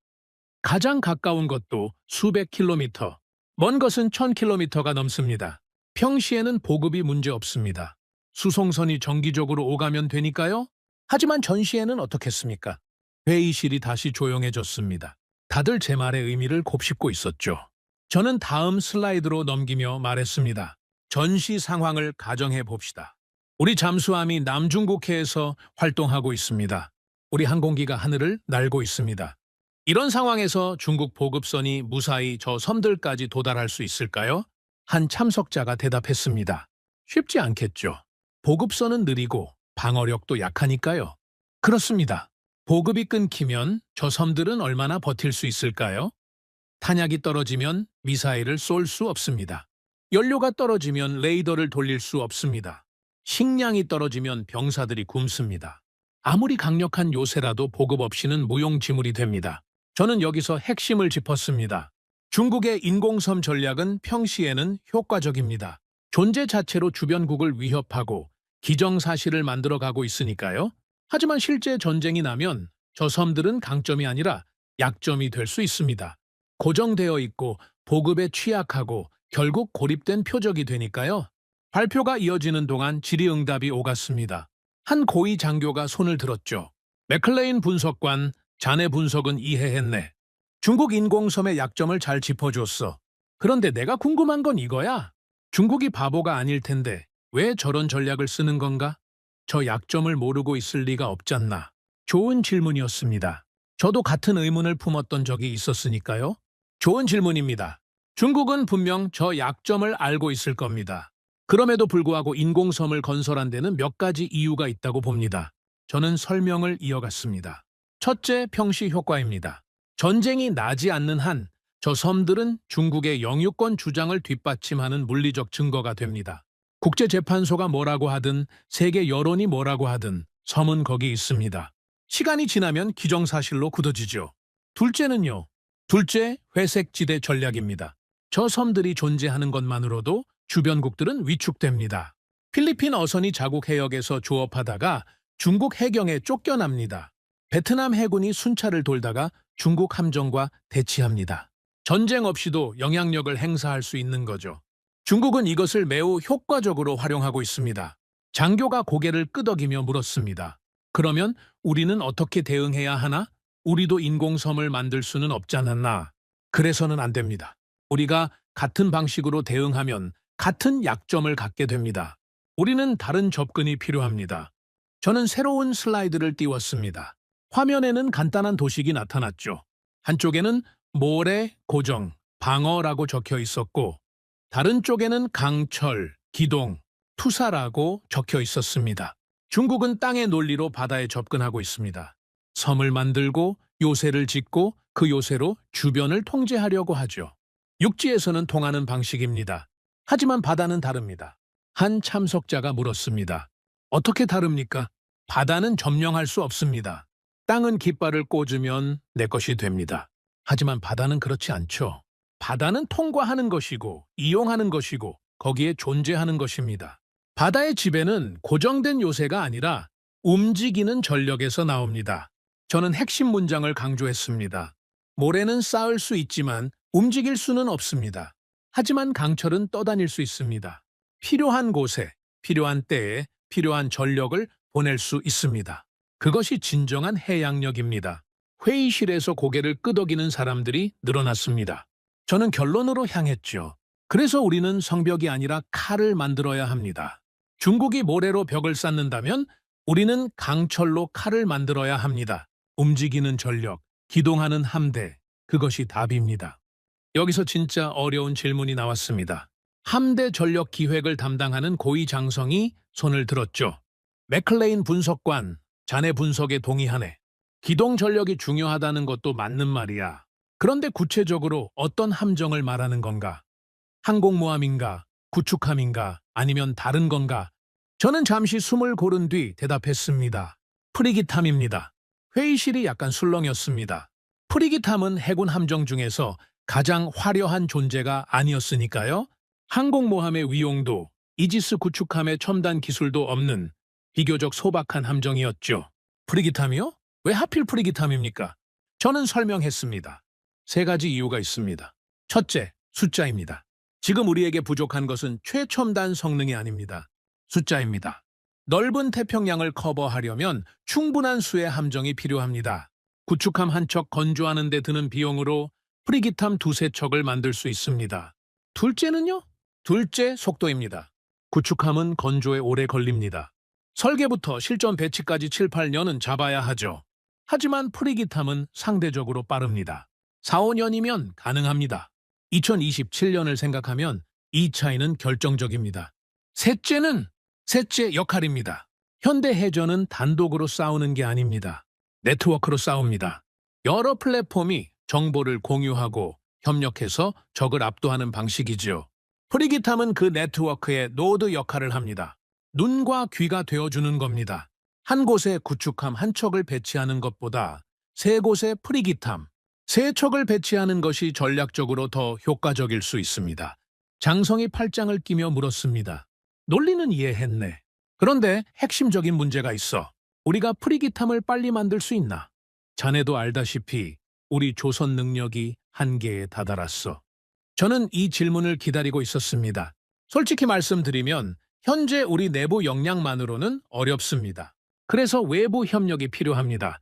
가장 가까운 것도 수백 킬로미터, 먼 것은 1000킬로미터가 넘습니다. 평시에는 보급이 문제 없습니다. 수송선이 정기적으로 오가면 되니까요. 하지만 전시에는 어떻겠습니까? 회의실이 다시 조용해졌습니다. 다들 제 말의 의미를 곱씹고 있었죠. 저는 다음 슬라이드로 넘기며 말했습니다. 전시 상황을 가정해 봅시다. 우리 잠수함이 남중국해에서 활동하고 있습니다. 우리 항공기가 하늘을 날고 있습니다. 이런 상황에서 중국 보급선이 무사히 저 섬들까지 도달할 수 있을까요? 한 참석자가 대답했습니다. 쉽지 않겠죠. 보급선은 느리고 방어력도 약하니까요. 그렇습니다. 보급이 끊기면 저 섬들은 얼마나 버틸 수 있을까요? 탄약이 떨어지면 미사일을 쏠 수 없습니다. 연료가 떨어지면 레이더를 돌릴 수 없습니다. 식량이 떨어지면 병사들이 굶습니다. 아무리 강력한 요새라도 보급 없이는 무용지물이 됩니다. 저는 여기서 핵심을 짚었습니다. 중국의 인공섬 전략은 평시에는 효과적입니다. 존재 자체로 주변국을 위협하고 기정사실을 만들어가고 있으니까요. 하지만 실제 전쟁이 나면 저 섬들은 강점이 아니라 약점이 될 수 있습니다. 고정되어 있고 보급에 취약하고 결국 고립된 표적이 되니까요. 발표가 이어지는 동안 질의응답이 오갔습니다. 한 고위 장교가 손을 들었죠. 맥클레인 분석관, 자네 분석은 이해했네. 중국 인공섬의 약점을 잘 짚어줬어. 그런데 내가 궁금한 건 이거야. 중국이 바보가 아닐 텐데 왜 저런 전략을 쓰는 건가? 저 약점을 모르고 있을 리가 없잖나. 좋은 질문이었습니다. 저도 같은 의문을 품었던 적이 있었으니까요. 좋은 질문입니다. 중국은 분명 저 약점을 알고 있을 겁니다. 그럼에도 불구하고 인공섬을 건설한 데는 몇 가지 이유가 있다고 봅니다. 저는 설명을 이어갔습니다. 첫째, 평시 효과입니다. 전쟁이 나지 않는 한 저 섬들은 중국의 영유권 주장을 뒷받침하는 물리적 증거가 됩니다. 국제재판소가 뭐라고 하든 세계 여론이 뭐라고 하든 섬은 거기 있습니다. 시간이 지나면 기정사실로 굳어지죠. 둘째는요. 둘째, 회색지대 전략입니다. 저 섬들이 존재하는 것만으로도 주변국들은 위축됩니다. 필리핀 어선이 자국 해역에서 조업하다가 중국 해경에 쫓겨납니다. 베트남 해군이 순찰을 돌다가 중국 함정과 대치합니다. 전쟁 없이도 영향력을 행사할 수 있는 거죠. 중국은 이것을 매우 효과적으로 활용하고 있습니다. 장교가 고개를 끄덕이며 물었습니다. 그러면 우리는 어떻게 대응해야 하나? 우리도 인공섬을 만들 수는 없지 않았나? 그래서는 안 됩니다. 우리가 같은 방식으로 대응하면 같은 약점을 갖게 됩니다. 우리는 다른 접근이 필요합니다. 저는 새로운 슬라이드를 띄웠습니다. 화면에는 간단한 도식이 나타났죠. 한쪽에는 모래, 고정, 방어라고 적혀 있었고 다른 쪽에는 강철, 기동, 투사라고 적혀 있었습니다. 중국은 땅의 논리로 바다에 접근하고 있습니다. 섬을 만들고 요새를 짓고 그 요새로 주변을 통제하려고 하죠. 육지에서는 통하는 방식입니다. 하지만 바다는 다릅니다. 한 참석자가 물었습니다. 어떻게 다릅니까? 바다는 점령할 수 없습니다. 땅은 깃발을 꽂으면 내 것이 됩니다. 하지만 바다는 그렇지 않죠. 바다는 통과하는 것이고 이용하는 것이고 거기에 존재하는 것입니다. 바다의 지배는 고정된 요새가 아니라 움직이는 전력에서 나옵니다. 저는 핵심 문장을 강조했습니다. 모래는 쌓을 수 있지만 움직일 수는 없습니다. 하지만 강철은 떠다닐 수 있습니다. 필요한 곳에, 필요한 때에, 필요한 전력을 보낼 수 있습니다. 그것이 진정한 해양력입니다. 회의실에서 고개를 끄덕이는 사람들이 늘어났습니다. 저는 결론으로 향했죠. 그래서 우리는 성벽이 아니라 칼을 만들어야 합니다. 중국이 모래로 벽을 쌓는다면 우리는 강철로 칼을 만들어야 합니다. 움직이는 전력, 기동하는 함대, 그것이 답입니다. 여기서 진짜 어려운 질문이 나왔습니다. 함대 전력 기획을 담당하는 고위 장성이 손을 들었죠. 맥클레인 분석관, 자네 분석에 동의하네. 기동 전력이 중요하다는 것도 맞는 말이야. 그런데 구체적으로 어떤 함정을 말하는 건가? 항공모함인가? 구축함인가? 아니면 다른 건가? 저는 잠시 숨을 고른 뒤 대답했습니다. 프리기탐입니다. 회의실이 약간 술렁였습니다. 프리기탐은 해군 함정 중에서 가장 화려한 존재가 아니었으니까요. 항공모함의 위용도, 이지스 구축함의 첨단 기술도 없는 비교적 소박한 함정이었죠. 프리기탐이요? 왜 하필 프리기탐입니까? 저는 설명했습니다. 세 가지 이유가 있습니다. 첫째, 숫자입니다. 지금 우리에게 부족한 것은 최첨단 성능이 아닙니다. 숫자입니다. 넓은 태평양을 커버하려면 충분한 수의 함정이 필요합니다. 구축함 한 척 건조하는 데 드는 비용으로 프리기탐 두세 척을 만들 수 있습니다. 둘째는요? 둘째, 속도입니다. 구축함은 건조에 오래 걸립니다. 설계부터 실전 배치까지 7, 8년은 잡아야 하죠. 하지만 프리기탐은 상대적으로 빠릅니다. 4, 5년이면 가능합니다. 2027년을 생각하면 이 차이는 결정적입니다. 셋째 역할입니다. 현대 해전은 단독으로 싸우는 게 아닙니다. 네트워크로 싸웁니다. 여러 플랫폼이 정보를 공유하고 협력해서 적을 압도하는 방식이지요. 프리기탐은 그 네트워크의 노드 역할을 합니다. 눈과 귀가 되어주는 겁니다. 한 곳에 구축함 한 척을 배치하는 것보다 세 곳에 프리기탐, 세 척을 배치하는 것이 전략적으로 더 효과적일 수 있습니다. 장성이 팔짱을 끼며 물었습니다. 논리는 이해했네. 그런데 핵심적인 문제가 있어. 우리가 프리기탐을 빨리 만들 수 있나? 자네도 알다시피 우리 조선 능력이 한계에 다다랐어. 저는 이 질문을 기다리고 있었습니다. 솔직히 말씀드리면 현재 우리 내부 역량만으로는 어렵습니다. 그래서 외부 협력이 필요합니다.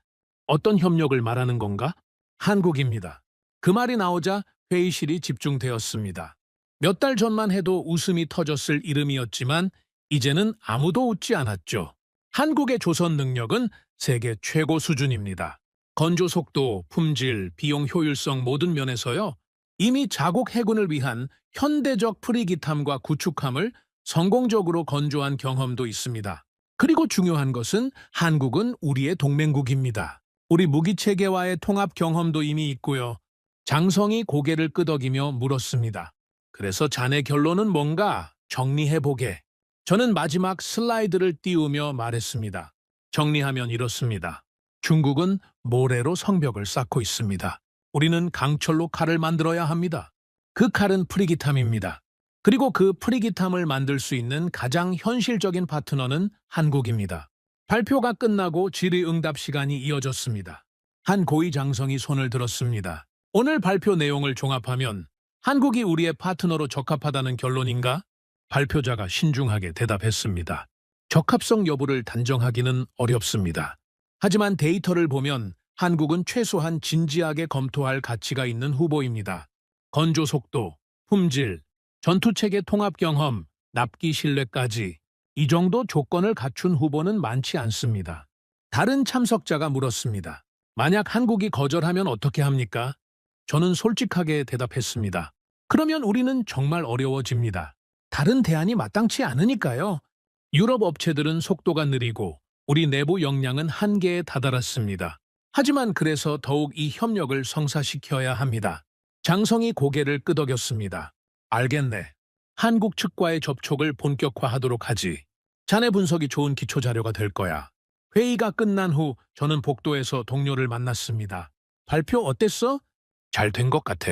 어떤 협력을 말하는 건가? 한국입니다. 그 말이 나오자 회의실이 집중되었습니다. 몇 달 전만 해도 웃음이 터졌을 이름이었지만 이제는 아무도 웃지 않았죠. 한국의 조선 능력은 세계 최고 수준입니다. 건조 속도, 품질, 비용 효율성 모든 면에서요. 이미 자국 해군을 위한 현대적 프리기탐과 구축함을 성공적으로 건조한 경험도 있습니다. 그리고 중요한 것은 한국은 우리의 동맹국입니다. 우리 무기체계와의 통합 경험도 이미 있고요. 장성이 고개를 끄덕이며 물었습니다. 그래서 자네 결론은 뭔가 정리해보게. 저는 마지막 슬라이드를 띄우며 말했습니다. 정리하면 이렇습니다. 중국은 모래로 성벽을 쌓고 있습니다. 우리는 강철로 칼을 만들어야 합니다. 그 칼은 프리기탐입니다. 그리고 그 프리기탐을 만들 수 있는 가장 현실적인 파트너는 한국입니다. 발표가 끝나고 질의응답 시간이 이어졌습니다. 한 고위 장성이 손을 들었습니다. 오늘 발표 내용을 종합하면 한국이 우리의 파트너로 적합하다는 결론인가? 발표자가 신중하게 대답했습니다. 적합성 여부를 단정하기는 어렵습니다. 하지만 데이터를 보면 한국은 최소한 진지하게 검토할 가치가 있는 후보입니다. 건조 속도, 품질, 전투체계 통합 경험, 납기 신뢰까지 이 정도 조건을 갖춘 후보는 많지 않습니다. 다른 참석자가 물었습니다. 만약 한국이 거절하면 어떻게 합니까? 저는 솔직하게 대답했습니다. 그러면 우리는 정말 어려워집니다. 다른 대안이 마땅치 않으니까요. 유럽 업체들은 속도가 느리고 우리 내부 역량은 한계에 다다랐습니다. 하지만 그래서 더욱 이 협력을 성사시켜야 합니다. 장성이 고개를 끄덕였습니다. 알겠네. 한국 측과의 접촉을 본격화하도록 하지. 자네 분석이 좋은 기초자료가 될 거야. 회의가 끝난 후 저는 복도에서 동료를 만났습니다. 발표 어땠어? 잘 된 것 같아.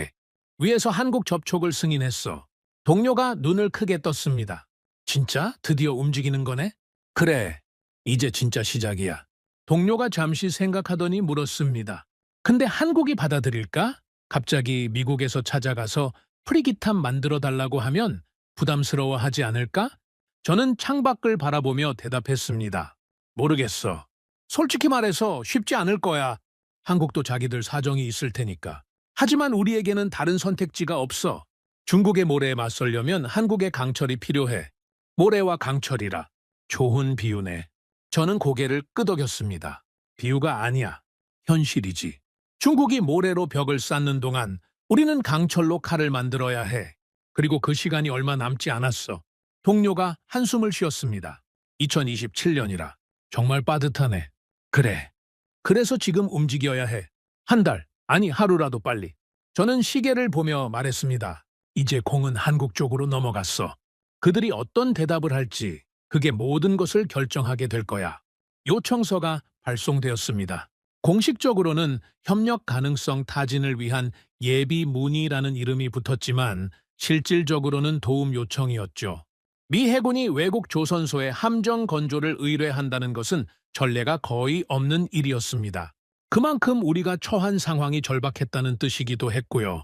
위에서 한국 접촉을 승인했어. 동료가 눈을 크게 떴습니다. 진짜? 드디어 움직이는 거네? 그래. 이제 진짜 시작이야. 동료가 잠시 생각하더니 물었습니다. 근데 한국이 받아들일까? 갑자기 미국에서 찾아가서 프리기탐 만들어 달라고 하면 부담스러워하지 않을까? 저는 창밖을 바라보며 대답했습니다. 모르겠어. 솔직히 말해서 쉽지 않을 거야. 한국도 자기들 사정이 있을 테니까. 하지만 우리에게는 다른 선택지가 없어. 중국의 모래에 맞서려면 한국의 강철이 필요해. 모래와 강철이라. 좋은 비유네. 저는 고개를 끄덕였습니다. 비유가 아니야. 현실이지. 중국이 모래로 벽을 쌓는 동안 우리는 강철로 칼을 만들어야 해. 그리고 그 시간이 얼마 남지 않았어. 동료가 한숨을 쉬었습니다. 2027년이라. 정말 빠듯하네. 그래. 그래서 지금 움직여야 해. 한 달, 아니 하루라도 빨리. 저는 시계를 보며 말했습니다. 이제 공은 한국 쪽으로 넘어갔어. 그들이 어떤 대답을 할지 그게 모든 것을 결정하게 될 거야. 요청서가 발송되었습니다. 공식적으로는 협력 가능성 타진을 위한 예비 문의라는 이름이 붙었지만 실질적으로는 도움 요청이었죠. 미 해군이 외국 조선소에 함정 건조를 의뢰한다는 것은 전례가 거의 없는 일이었습니다. 그만큼 우리가 처한 상황이 절박했다는 뜻이기도 했고요.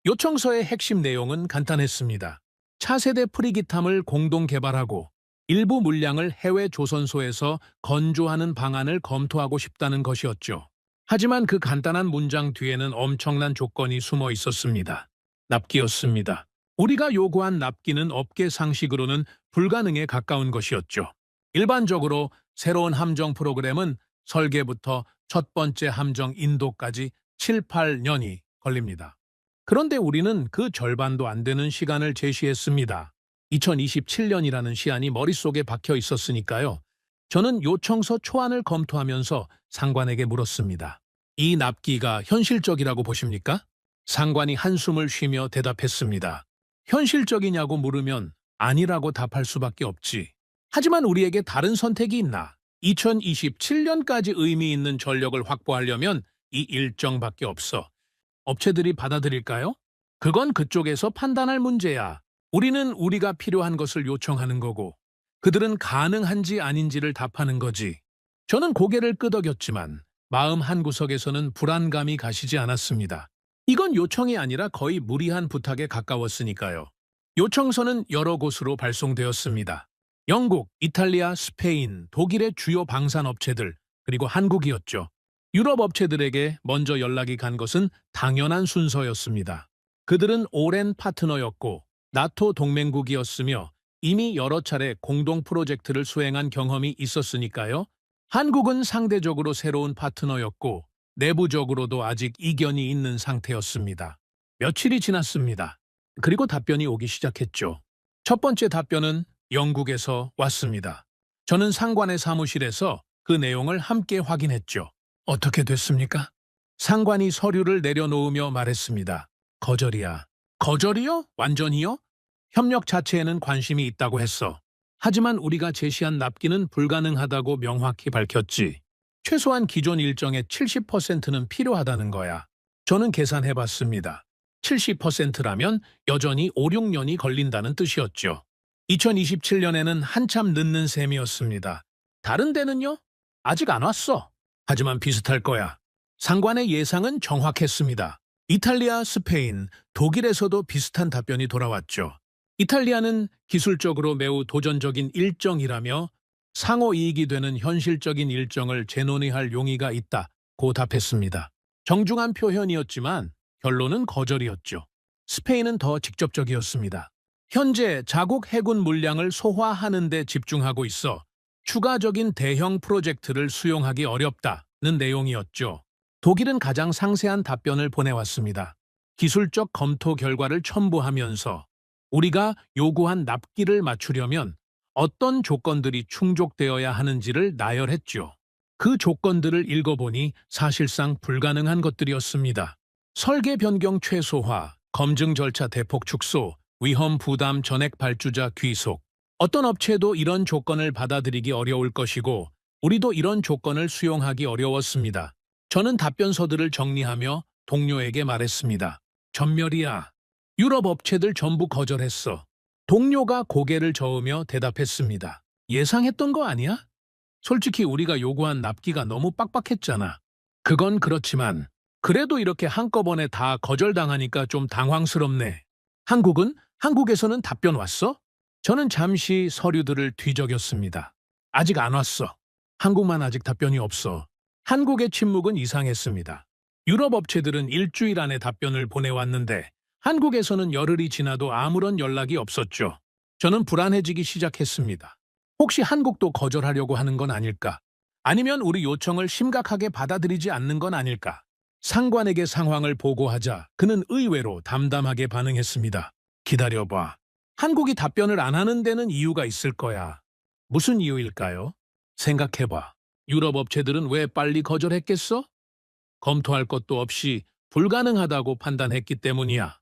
요청서의 핵심 내용은 간단했습니다. 차세대 프리기탐을 공동 개발하고 일부 물량을 해외 조선소에서 건조하는 방안을 검토하고 싶다는 것이었죠. 하지만 그 간단한 문장 뒤에는 엄청난 조건이 숨어 있었습니다. 납기였습니다. 우리가 요구한 납기는 업계 상식으로는 불가능에 가까운 것이었죠. 일반적으로 새로운 함정 프로그램은 설계부터 첫 번째 함정 인도까지 7, 8년이 걸립니다. 그런데 우리는 그 절반도 안 되는 시간을 제시했습니다. 2027년이라는 시한이 머릿속에 박혀 있었으니까요. 저는 요청서 초안을 검토하면서 상관에게 물었습니다. 이 납기가 현실적이라고 보십니까? 상관이 한숨을 쉬며 대답했습니다. 현실적이냐고 물으면 아니라고 답할 수밖에 없지. 하지만 우리에게 다른 선택이 있나? 2027년까지 의미 있는 전력을 확보하려면 이 일정밖에 없어. 업체들이 받아들일까요? 그건 그쪽에서 판단할 문제야. 우리는 우리가 필요한 것을 요청하는 거고 그들은 가능한지 아닌지를 답하는 거지. 저는 고개를 끄덕였지만 마음 한구석에서는 불안감이 가시지 않았습니다. 이건 요청이 아니라 거의 무리한 부탁에 가까웠으니까요. 요청서는 여러 곳으로 발송되었습니다. 영국, 이탈리아, 스페인, 독일의 주요 방산업체들, 그리고 한국이었죠. 유럽 업체들에게 먼저 연락이 간 것은 당연한 순서였습니다. 그들은 오랜 파트너였고 나토 동맹국이었으며 이미 여러 차례 공동 프로젝트를 수행한 경험이 있었으니까요. 한국은 상대적으로 새로운 파트너였고 내부적으로도 아직 이견이 있는 상태였습니다. 며칠이 지났습니다. 그리고 답변이 오기 시작했죠. 첫 번째 답변은 영국에서 왔습니다. 저는 상관의 사무실에서 그 내용을 함께 확인했죠. 어떻게 됐습니까? 상관이 서류를 내려놓으며 말했습니다. 거절이야. 거절이요? 완전히요? 협력 자체에는 관심이 있다고 했어. 하지만 우리가 제시한 납기는 불가능하다고 명확히 밝혔지. 최소한 기존 일정의 70%는 필요하다는 거야. 저는 계산해봤습니다. 70%라면 여전히 5, 6년이 걸린다는 뜻이었죠. 2027년에는 한참 늦는 셈이었습니다. 다른 데는요? 아직 안 왔어. 하지만 비슷할 거야. 상관의 예상은 정확했습니다. 이탈리아, 스페인, 독일에서도 비슷한 답변이 돌아왔죠. 이탈리아는 기술적으로 매우 도전적인 일정이라며 상호 이익이 되는 현실적인 일정을 재논의할 용의가 있다고 답했습니다. 정중한 표현이었지만 결론은 거절이었죠. 스페인은 더 직접적이었습니다. 현재 자국 해군 물량을 소화하는 데 집중하고 있어 추가적인 대형 프로젝트를 수용하기 어렵다는 내용이었죠. 독일은 가장 상세한 답변을 보내왔습니다. 기술적 검토 결과를 첨부하면서 우리가 요구한 납기를 맞추려면 어떤 조건들이 충족되어야 하는지를 나열했죠. 그 조건들을 읽어보니 사실상 불가능한 것들이었습니다. 설계 변경 최소화, 검증 절차 대폭 축소, 위험 부담 전액 발주자 귀속. 어떤 업체도 이런 조건을 받아들이기 어려울 것이고 우리도 이런 조건을 수용하기 어려웠습니다. 저는 답변서들을 정리하며 동료에게 말했습니다. 전멸이야. 유럽 업체들 전부 거절했어. 동료가 고개를 저으며 대답했습니다. 예상했던 거 아니야? 솔직히 우리가 요구한 납기가 너무 빡빡했잖아. 그건 그렇지만 그래도 이렇게 한꺼번에 다 거절당하니까 좀 당황스럽네. 한국에서는 답변 왔어? 저는 잠시 서류들을 뒤적였습니다. 아직 안 왔어. 한국만 아직 답변이 없어. 한국의 침묵은 이상했습니다. 유럽 업체들은 일주일 안에 답변을 보내왔는데 한국에서는 열흘이 지나도 아무런 연락이 없었죠. 저는 불안해지기 시작했습니다. 혹시 한국도 거절하려고 하는 건 아닐까? 아니면 우리 요청을 심각하게 받아들이지 않는 건 아닐까? 상관에게 상황을 보고하자 그는 의외로 담담하게 반응했습니다. 기다려봐. 한국이 답변을 안 하는 데는 이유가 있을 거야. 무슨 이유일까요? 생각해봐. 유럽 업체들은 왜 빨리 거절했겠어? 검토할 것도 없이 불가능하다고 판단했기 때문이야.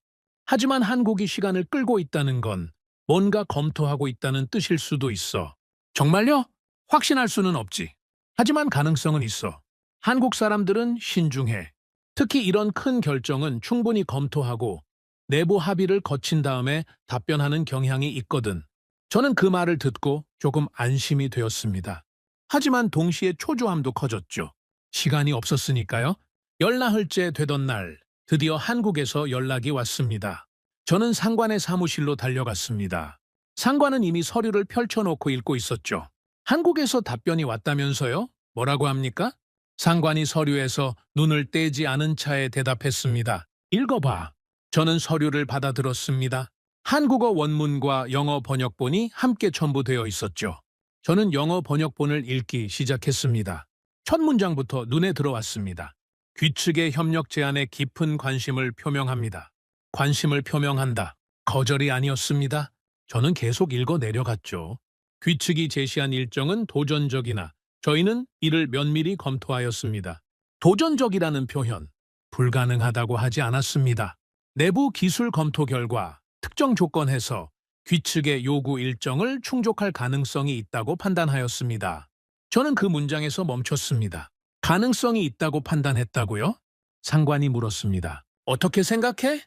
하지만 한국이 시간을 끌고 있다는 건 뭔가 검토하고 있다는 뜻일 수도 있어. 정말요? 확신할 수는 없지. 하지만 가능성은 있어. 한국 사람들은 신중해. 특히 이런 큰 결정은 충분히 검토하고 내부 합의를 거친 다음에 답변하는 경향이 있거든. 저는 그 말을 듣고 조금 안심이 되었습니다. 하지만 동시에 초조함도 커졌죠. 시간이 없었으니까요. 열나흘째 되던 날, 드디어 한국에서 연락이 왔습니다. 저는 상관의 사무실로 달려갔습니다. 상관은 이미 서류를 펼쳐놓고 읽고 있었죠. 한국에서 답변이 왔다면서요? 뭐라고 합니까? 상관이 서류에서 눈을 떼지 않은 차에 대답했습니다. 읽어봐. 저는 서류를 받아들었습니다. 한국어 원문과 영어 번역본이 함께 첨부되어 있었죠. 저는 영어 번역본을 읽기 시작했습니다. 첫 문장부터 눈에 들어왔습니다. 귀측의 협력 제안에 깊은 관심을 표명합니다. 관심을 표명한다. 거절이 아니었습니다. 저는 계속 읽어 내려갔죠. 귀측이 제시한 일정은 도전적이나 저희는 이를 면밀히 검토하였습니다. 도전적이라는 표현, 불가능하다고 하지 않았습니다. 내부 기술 검토 결과 특정 조건에서 귀측의 요구 일정을 충족할 가능성이 있다고 판단하였습니다. 저는 그 문장에서 멈췄습니다. 가능성이 있다고 판단했다고요? 상관이 물었습니다. 어떻게 생각해?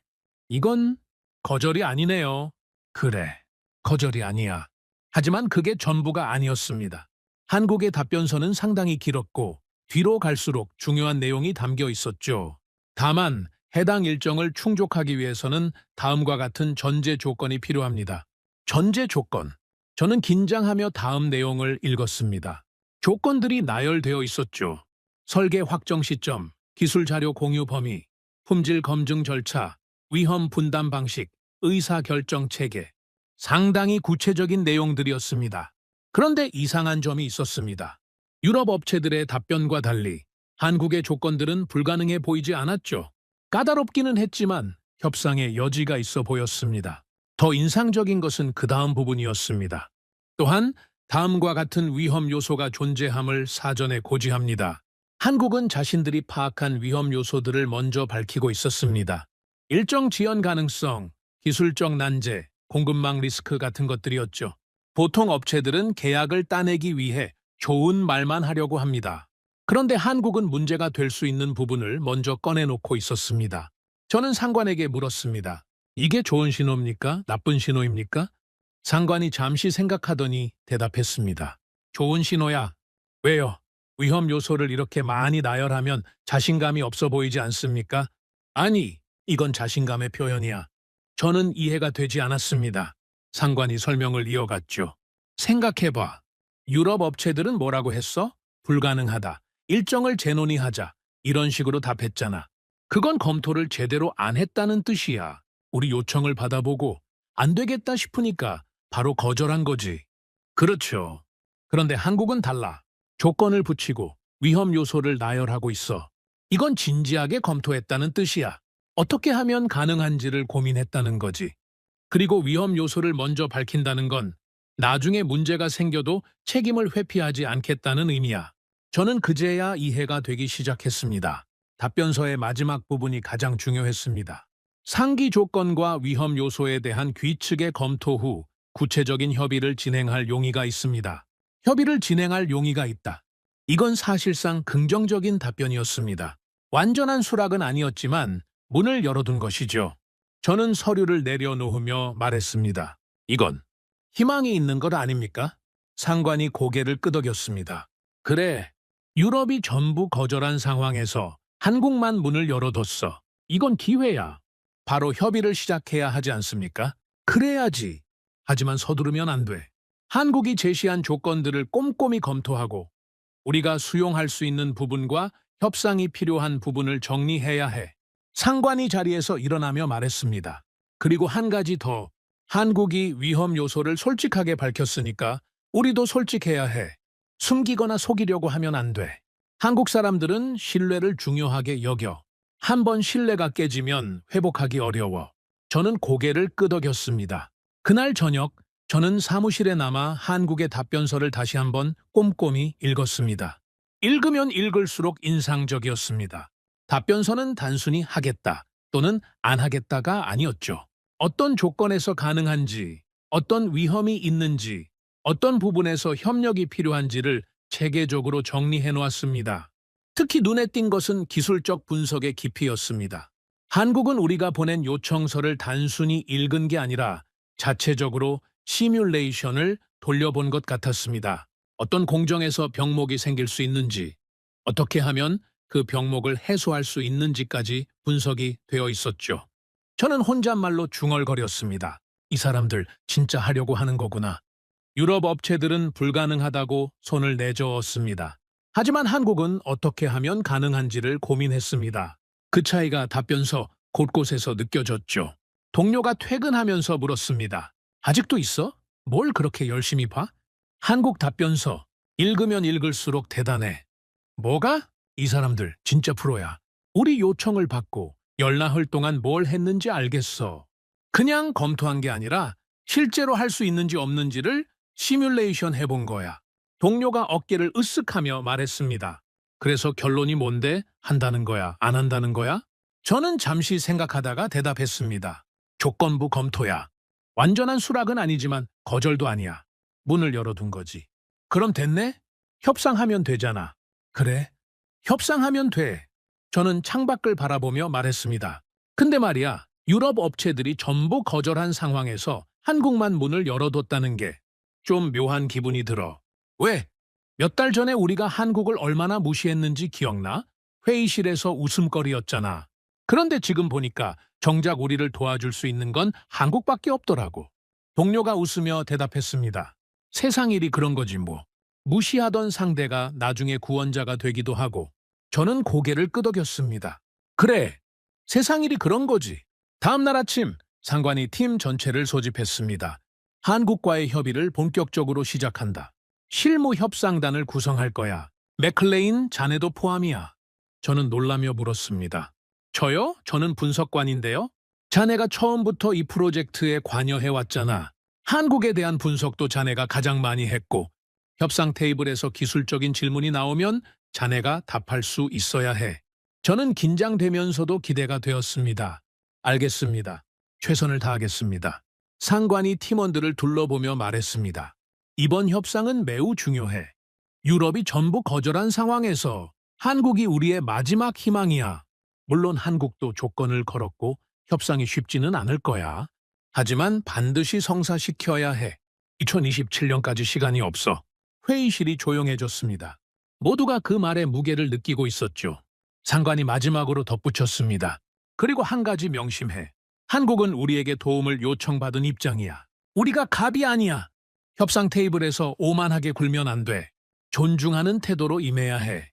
이건 거절이 아니네요. 그래, 거절이 아니야. 하지만 그게 전부가 아니었습니다. 한국의 답변서는 상당히 길었고 뒤로 갈수록 중요한 내용이 담겨 있었죠. 다만 해당 일정을 충족하기 위해서는 다음과 같은 전제 조건이 필요합니다. 전제 조건. 저는 긴장하며 다음 내용을 읽었습니다. 조건들이 나열되어 있었죠. 설계 확정 시점, 기술 자료 공유 범위, 품질 검증 절차, 위험 분담 방식, 의사결정 체계. 상당히 구체적인 내용들이었습니다. 그런데 이상한 점이 있었습니다. 유럽 업체들의 답변과 달리 한국의 조건들은 불가능해 보이지 않았죠. 까다롭기는 했지만 협상의 여지가 있어 보였습니다. 더 인상적인 것은 그 다음 부분이었습니다. 또한 다음과 같은 위험 요소가 존재함을 사전에 고지합니다. 한국은 자신들이 파악한 위험 요소들을 먼저 밝히고 있었습니다. 일정 지연 가능성, 기술적 난제, 공급망 리스크 같은 것들이었죠. 보통 업체들은 계약을 따내기 위해 좋은 말만 하려고 합니다. 그런데 한국은 문제가 될 수 있는 부분을 먼저 꺼내놓고 있었습니다. 저는 상관에게 물었습니다. 이게 좋은 신호입니까? 나쁜 신호입니까? 상관이 잠시 생각하더니 대답했습니다. 좋은 신호야. 왜요? 위험 요소를 이렇게 많이 나열하면 자신감이 없어 보이지 않습니까? 아니, 이건 자신감의 표현이야. 저는 이해가 되지 않았습니다. 상관이 설명을 이어갔죠. 생각해봐. 유럽 업체들은 뭐라고 했어? 불가능하다. 일정을 재논의하자. 이런 식으로 답했잖아. 그건 검토를 제대로 안 했다는 뜻이야. 우리 요청을 받아보고 안 되겠다 싶으니까 바로 거절한 거지. 그렇죠. 그런데 한국은 달라. 조건을 붙이고 위험 요소를 나열하고 있어. 이건 진지하게 검토했다는 뜻이야. 어떻게 하면 가능한지를 고민했다는 거지. 그리고 위험 요소를 먼저 밝힌다는 건 나중에 문제가 생겨도 책임을 회피하지 않겠다는 의미야. 저는 그제야 이해가 되기 시작했습니다. 답변서의 마지막 부분이 가장 중요했습니다. 상기 조건과 위험 요소에 대한 귀측의 검토 후 구체적인 협의를 진행할 용의가 있습니다. 협의를 진행할 용의가 있다. 이건 사실상 긍정적인 답변이었습니다. 완전한 수락은 아니었지만 문을 열어둔 것이죠. 저는 서류를 내려놓으며 말했습니다. 이건 희망이 있는 것 아닙니까? 상관이 고개를 끄덕였습니다. 그래, 유럽이 전부 거절한 상황에서 한국만 문을 열어뒀어. 이건 기회야. 바로 협의를 시작해야 하지 않습니까? 그래야지. 하지만 서두르면 안 돼. 한국이 제시한 조건들을 꼼꼼히 검토하고 우리가 수용할 수 있는 부분과 협상이 필요한 부분을 정리해야 해. 상관이 자리에서 일어나며 말했습니다. 그리고 한 가지 더. 한국이 위험 요소를 솔직하게 밝혔으니까 우리도 솔직해야 해. 숨기거나 속이려고 하면 안 돼. 한국 사람들은 신뢰를 중요하게 여겨. 한번 신뢰가 깨지면 회복하기 어려워. 저는 고개를 끄덕였습니다. 그날 저녁 저는 사무실에 남아 한국의 답변서를 다시 한번 꼼꼼히 읽었습니다. 읽으면 읽을수록 인상적이었습니다. 답변서는 단순히 하겠다 또는 안 하겠다가 아니었죠. 어떤 조건에서 가능한지, 어떤 위험이 있는지, 어떤 부분에서 협력이 필요한지를 체계적으로 정리해 놓았습니다. 특히 눈에 띈 것은 기술적 분석의 깊이였습니다. 한국은 우리가 보낸 요청서를 단순히 읽은 게 아니라 자체적으로 시뮬레이션을 돌려본 것 같았습니다. 어떤 공정에서 병목이 생길 수 있는지, 어떻게 하면 그 병목을 해소할 수 있는지까지 분석이 되어 있었죠. 저는 혼잣말로 중얼거렸습니다. 이 사람들 진짜 하려고 하는 거구나. 유럽 업체들은 불가능하다고 손을 내저었습니다. 하지만 한국은 어떻게 하면 가능한지를 고민했습니다. 그 차이가 답변서 곳곳에서 느껴졌죠. 동료가 퇴근하면서 물었습니다. 아직도 있어? 뭘 그렇게 열심히 봐? 한국 답변서 읽으면 읽을수록 대단해. 뭐가? 이 사람들 진짜 프로야. 우리 요청을 받고 열나흘 동안 뭘 했는지 알겠어. 그냥 검토한 게 아니라 실제로 할 수 있는지 없는지를 시뮬레이션 해본 거야. 동료가 어깨를 으쓱하며 말했습니다. 그래서 결론이 뭔데? 한다는 거야? 안 한다는 거야? 저는 잠시 생각하다가 대답했습니다. 조건부 검토야. 완전한 수락은 아니지만 거절도 아니야. 문을 열어둔 거지. 그럼 됐네? 협상하면 되잖아. 그래? 협상하면 돼. 저는 창밖을 바라보며 말했습니다. 근데 말이야, 유럽 업체들이 전부 거절한 상황에서 한국만 문을 열어뒀다는 게 좀 묘한 기분이 들어. 왜? 몇 달 전에 우리가 한국을 얼마나 무시했는지 기억나? 회의실에서 웃음거리였잖아. 그런데 지금 보니까 정작 우리를 도와줄 수 있는 건 한국밖에 없더라고. 동료가 웃으며 대답했습니다. 세상 일이 그런 거지 뭐. 무시하던 상대가 나중에 구원자가 되기도 하고. 저는 고개를 끄덕였습니다. 그래, 세상 일이 그런 거지. 다음 날 아침 상관이 팀 전체를 소집했습니다. 한국과의 협의를 본격적으로 시작한다. 실무 협상단을 구성할 거야. 맥클레인 자네도 포함이야. 저는 놀라며 물었습니다. 저요? 저는 분석관인데요. 자네가 처음부터 이 프로젝트에 관여해왔잖아. 한국에 대한 분석도 자네가 가장 많이 했고 협상 테이블에서 기술적인 질문이 나오면 자네가 답할 수 있어야 해. 저는 긴장되면서도 기대가 되었습니다. 알겠습니다. 최선을 다하겠습니다. 상관이 팀원들을 둘러보며 말했습니다. 이번 협상은 매우 중요해. 유럽이 전부 거절한 상황에서 한국이 우리의 마지막 희망이야. 물론 한국도 조건을 걸었고 협상이 쉽지는 않을 거야. 하지만 반드시 성사시켜야 해. 2027년까지 시간이 없어. 회의실이 조용해졌습니다. 모두가 그 말의 무게를 느끼고 있었죠. 상관이 마지막으로 덧붙였습니다. 그리고 한 가지 명심해. 한국은 우리에게 도움을 요청받은 입장이야. 우리가 갑이 아니야. 협상 테이블에서 오만하게 굴면 안 돼. 존중하는 태도로 임해야 해.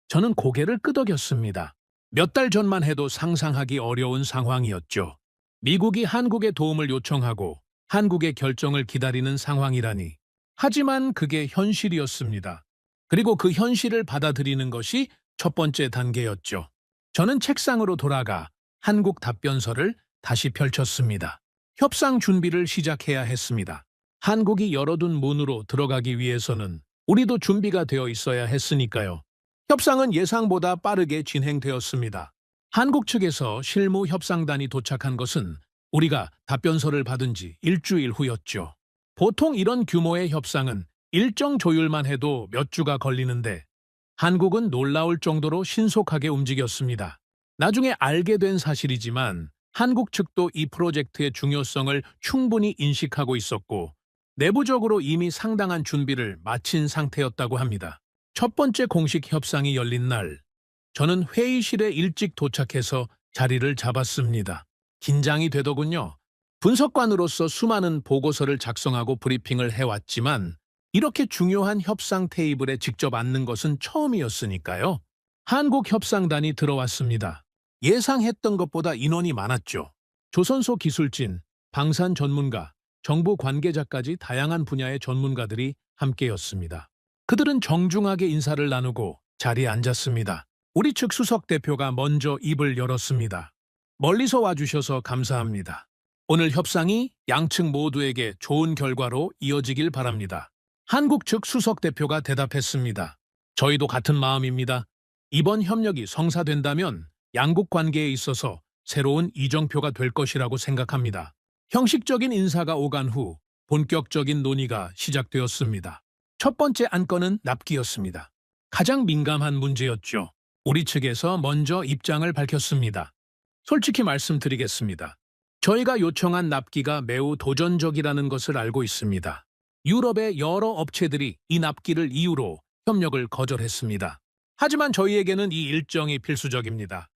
저는 고개를 끄덕였습니다. 몇 달 전만 해도 상상하기 어려운 상황이었죠. 미국이 한국의 도움을 요청하고 한국의 결정을 기다리는 상황이라니. 하지만 그게 현실이었습니다. 그리고 그 현실을 받아들이는 것이 첫 번째 단계였죠. 저는 책상으로 돌아가 한국 답변서를 다시 펼쳤습니다. 협상 준비를 시작해야 했습니다. 한국이 열어둔 문으로 들어가기 위해서는 우리도 준비가 되어 있어야 했으니까요. 협상은 예상보다 빠르게 진행되었습니다. 한국 측에서 실무 협상단이 도착한 것은 우리가 답변서를 받은 지 일주일 후였죠. 보통 이런 규모의 협상은 일정 조율만 해도 몇 주가 걸리는데 한국은 놀라울 정도로 신속하게 움직였습니다. 나중에 알게 된 사실이지만 한국 측도 이 프로젝트의 중요성을 충분히 인식하고 있었고 내부적으로 이미 상당한 준비를 마친 상태였다고 합니다. 첫 번째 공식 협상이 열린 날, 저는 회의실에 일찍 도착해서 자리를 잡았습니다. 긴장이 되더군요. 분석관으로서 수많은 보고서를 작성하고 브리핑을 해왔지만 이렇게 중요한 협상 테이블에 직접 앉는 것은 처음이었으니까요. 한국 협상단이 들어왔습니다. 예상했던 것보다 인원이 많았죠. 조선소 기술진, 방산 전문가, 정부 관계자까지 다양한 분야의 전문가들이 함께였습니다. 그들은 정중하게 인사를 나누고 자리에 앉았습니다. 우리 측 수석 대표가 먼저 입을 열었습니다. 멀리서 와주셔서 감사합니다. 오늘 협상이 양측 모두에게 좋은 결과로 이어지길 바랍니다. 한국 측 수석 대표가 대답했습니다. 저희도 같은 마음입니다. 이번 협력이 성사된다면 양국 관계에 있어서 새로운 이정표가 될 것이라고 생각합니다. 형식적인 인사가 오간 후 본격적인 논의가 시작되었습니다. 첫 번째 안건은 납기였습니다. 가장 민감한 문제였죠. 우리 측에서 먼저 입장을 밝혔습니다. 솔직히 말씀드리겠습니다. 저희가 요청한 납기가 매우 도전적이라는 것을 알고 있습니다. 유럽의 여러 업체들이 이 납기를 이유로 협력을 거절했습니다. 하지만 저희에게는 이 일정이 필수적입니다.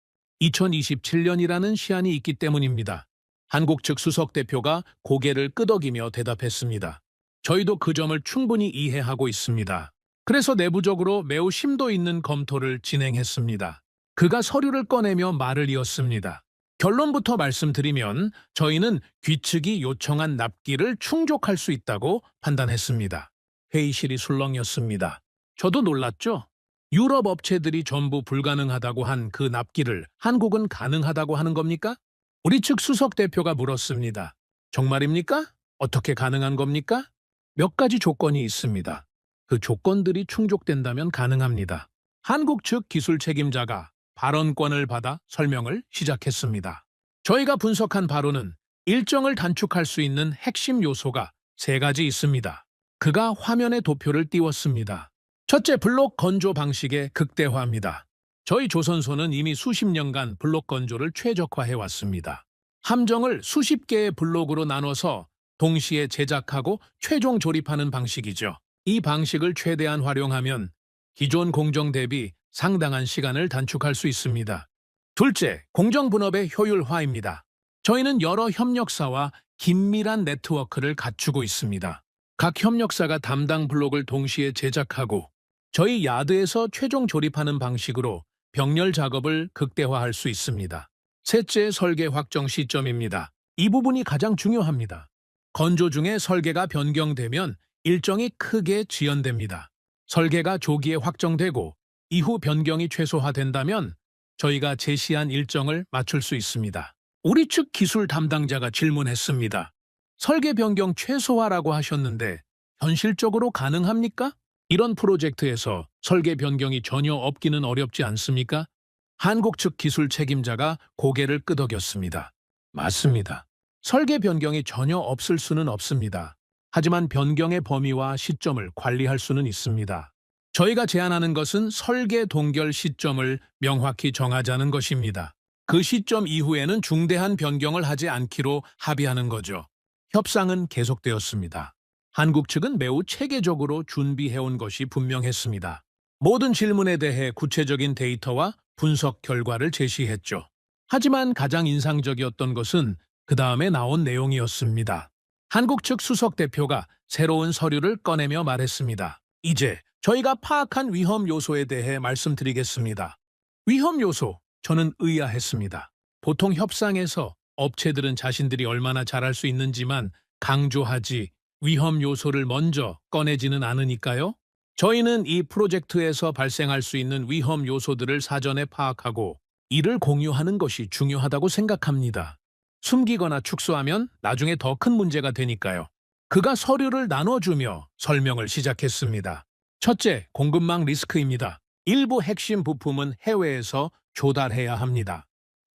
2027년이라는 시한이 있기 때문입니다. 한국 측 수석 대표가 고개를 끄덕이며 대답했습니다. 저희도 그 점을 충분히 이해하고 있습니다. 그래서 내부적으로 매우 심도 있는 검토를 진행했습니다. 그가 서류를 꺼내며 말을 이었습니다. 결론부터 말씀드리면 저희는 귀측이 요청한 납기를 충족할 수 있다고 판단했습니다. 회의실이 술렁였습니다. 저도 놀랐죠? 유럽 업체들이 전부 불가능하다고 한 그 납기를 한국은 가능하다고 하는 겁니까? 우리 측 수석 대표가 물었습니다. 정말입니까? 어떻게 가능한 겁니까? 몇 가지 조건이 있습니다. 그 조건들이 충족된다면 가능합니다. 한국 측 기술 책임자가 발언권을 받아 설명을 시작했습니다. 저희가 분석한 바로는 일정을 단축할 수 있는 핵심 요소가 3가지 있습니다. 그가 화면에 도표를 띄웠습니다. 첫째, 블록 건조 방식의 극대화입니다. 저희 조선소는 이미 수십 년간 블록 건조를 최적화해왔습니다. 함정을 수십 개의 블록으로 나눠서 동시에 제작하고 최종 조립하는 방식이죠. 이 방식을 최대한 활용하면 기존 공정 대비 상당한 시간을 단축할 수 있습니다. 둘째, 공정 분업의 효율화입니다. 저희는 여러 협력사와 긴밀한 네트워크를 갖추고 있습니다. 각 협력사가 담당 블록을 동시에 제작하고 저희 야드에서 최종 조립하는 방식으로 병렬 작업을 극대화할 수 있습니다. 셋째, 설계 확정 시점입니다. 이 부분이 가장 중요합니다. 건조 중에 설계가 변경되면 일정이 크게 지연됩니다. 설계가 조기에 확정되고 이후 변경이 최소화된다면 저희가 제시한 일정을 맞출 수 있습니다. 우리 측 기술 담당자가 질문했습니다. 설계 변경 최소화라고 하셨는데 현실적으로 가능합니까? 이런 프로젝트에서 설계 변경이 전혀 없기는 어렵지 않습니까? 한국 측 기술 책임자가 고개를 끄덕였습니다. 맞습니다. 설계 변경이 전혀 없을 수는 없습니다. 하지만 변경의 범위와 시점을 관리할 수는 있습니다. 저희가 제안하는 것은 설계 동결 시점을 명확히 정하자는 것입니다. 그 시점 이후에는 중대한 변경을 하지 않기로 합의하는 거죠. 협상은 계속되었습니다. 한국 측은 매우 체계적으로 준비해온 것이 분명했습니다. 모든 질문에 대해 구체적인 데이터와 분석 결과를 제시했죠. 하지만 가장 인상적이었던 것은 그 다음에 나온 내용이었습니다. 한국 측 수석 대표가 새로운 서류를 꺼내며 말했습니다. 이제 저희가 파악한 위험 요소에 대해 말씀드리겠습니다. 위험 요소, 저는 의아했습니다. 보통 협상에서 업체들은 자신들이 얼마나 잘할 수 있는지만 강조하지 위험 요소를 먼저 꺼내지는 않으니까요. 저희는 이 프로젝트에서 발생할 수 있는 위험 요소들을 사전에 파악하고 이를 공유하는 것이 중요하다고 생각합니다. 숨기거나 축소하면 나중에 더 큰 문제가 되니까요. 그가 서류를 나눠주며 설명을 시작했습니다. 첫째, 공급망 리스크입니다. 일부 핵심 부품은 해외에서 조달해야 합니다.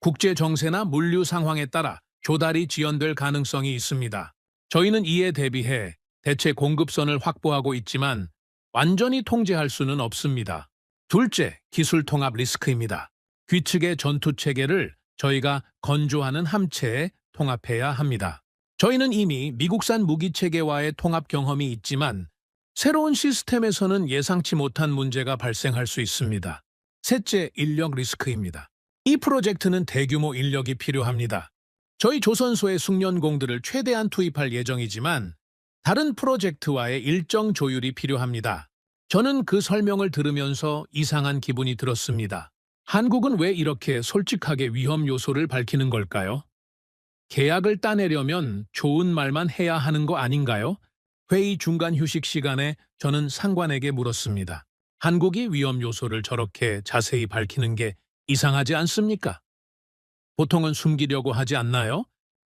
국제 정세나 물류 상황에 따라 조달이 지연될 가능성이 있습니다. 저희는 이에 대비해 대체 공급선을 확보하고 있지만 완전히 통제할 수는 없습니다. 둘째, 기술 통합 리스크입니다. 귀측의 전투 체계를 저희가 건조하는 함체에 통합해야 합니다. 저희는 이미 미국산 무기 체계와의 통합 경험이 있지만 새로운 시스템에서는 예상치 못한 문제가 발생할 수 있습니다. 셋째, 인력 리스크입니다. 이 프로젝트는 대규모 인력이 필요합니다. 저희 조선소의 숙련공들을 최대한 투입할 예정이지만 다른 프로젝트와의 일정 조율이 필요합니다. 저는 그 설명을 들으면서 이상한 기분이 들었습니다. 한국은 왜 이렇게 솔직하게 위험 요소를 밝히는 걸까요? 계약을 따내려면 좋은 말만 해야 하는 거 아닌가요? 회의 중간 휴식 시간에 저는 상관에게 물었습니다. 한국이 위험 요소를 저렇게 자세히 밝히는 게 이상하지 않습니까? 보통은 숨기려고 하지 않나요?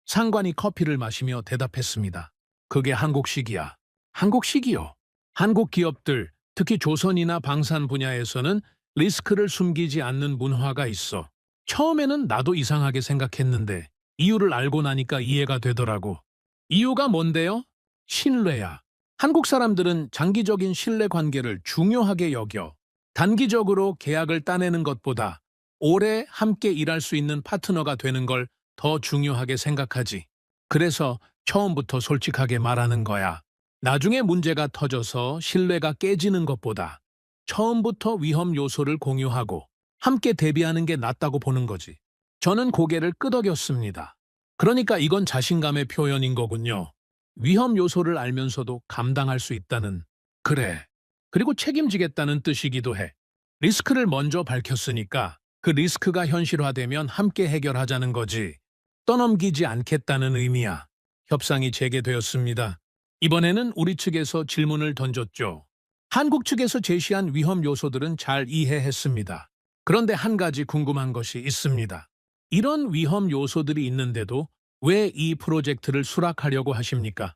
상관이 커피를 마시며 대답했습니다. 그게 한국식이야. 한국식이요. 한국 기업들, 특히 조선이나 방산 분야에서는 리스크를 숨기지 않는 문화가 있어. 처음에는 나도 이상하게 생각했는데 이유를 알고 나니까 이해가 되더라고. 이유가 뭔데요? 신뢰야. 한국 사람들은 장기적인 신뢰 관계를 중요하게 여겨. 단기적으로 계약을 따내는 것보다 오래 함께 일할 수 있는 파트너가 되는 걸 더 중요하게 생각하지. 그래서 처음부터 솔직하게 말하는 거야. 나중에 문제가 터져서 신뢰가 깨지는 것보다 처음부터 위험 요소를 공유하고 함께 대비하는 게 낫다고 보는 거지. 저는 고개를 끄덕였습니다. 그러니까 이건 자신감의 표현인 거군요. 위험 요소를 알면서도 감당할 수 있다는, 그래. 그리고 책임지겠다는 뜻이기도 해. 리스크를 먼저 밝혔으니까 그 리스크가 현실화되면 함께 해결하자는 거지. 떠넘기지 않겠다는 의미야. 협상이 재개되었습니다. 이번에는 우리 측에서 질문을 던졌죠. 한국 측에서 제시한 위험 요소들은 잘 이해했습니다. 그런데 한 가지 궁금한 것이 있습니다. 이런 위험 요소들이 있는데도 왜 이 프로젝트를 수락하려고 하십니까?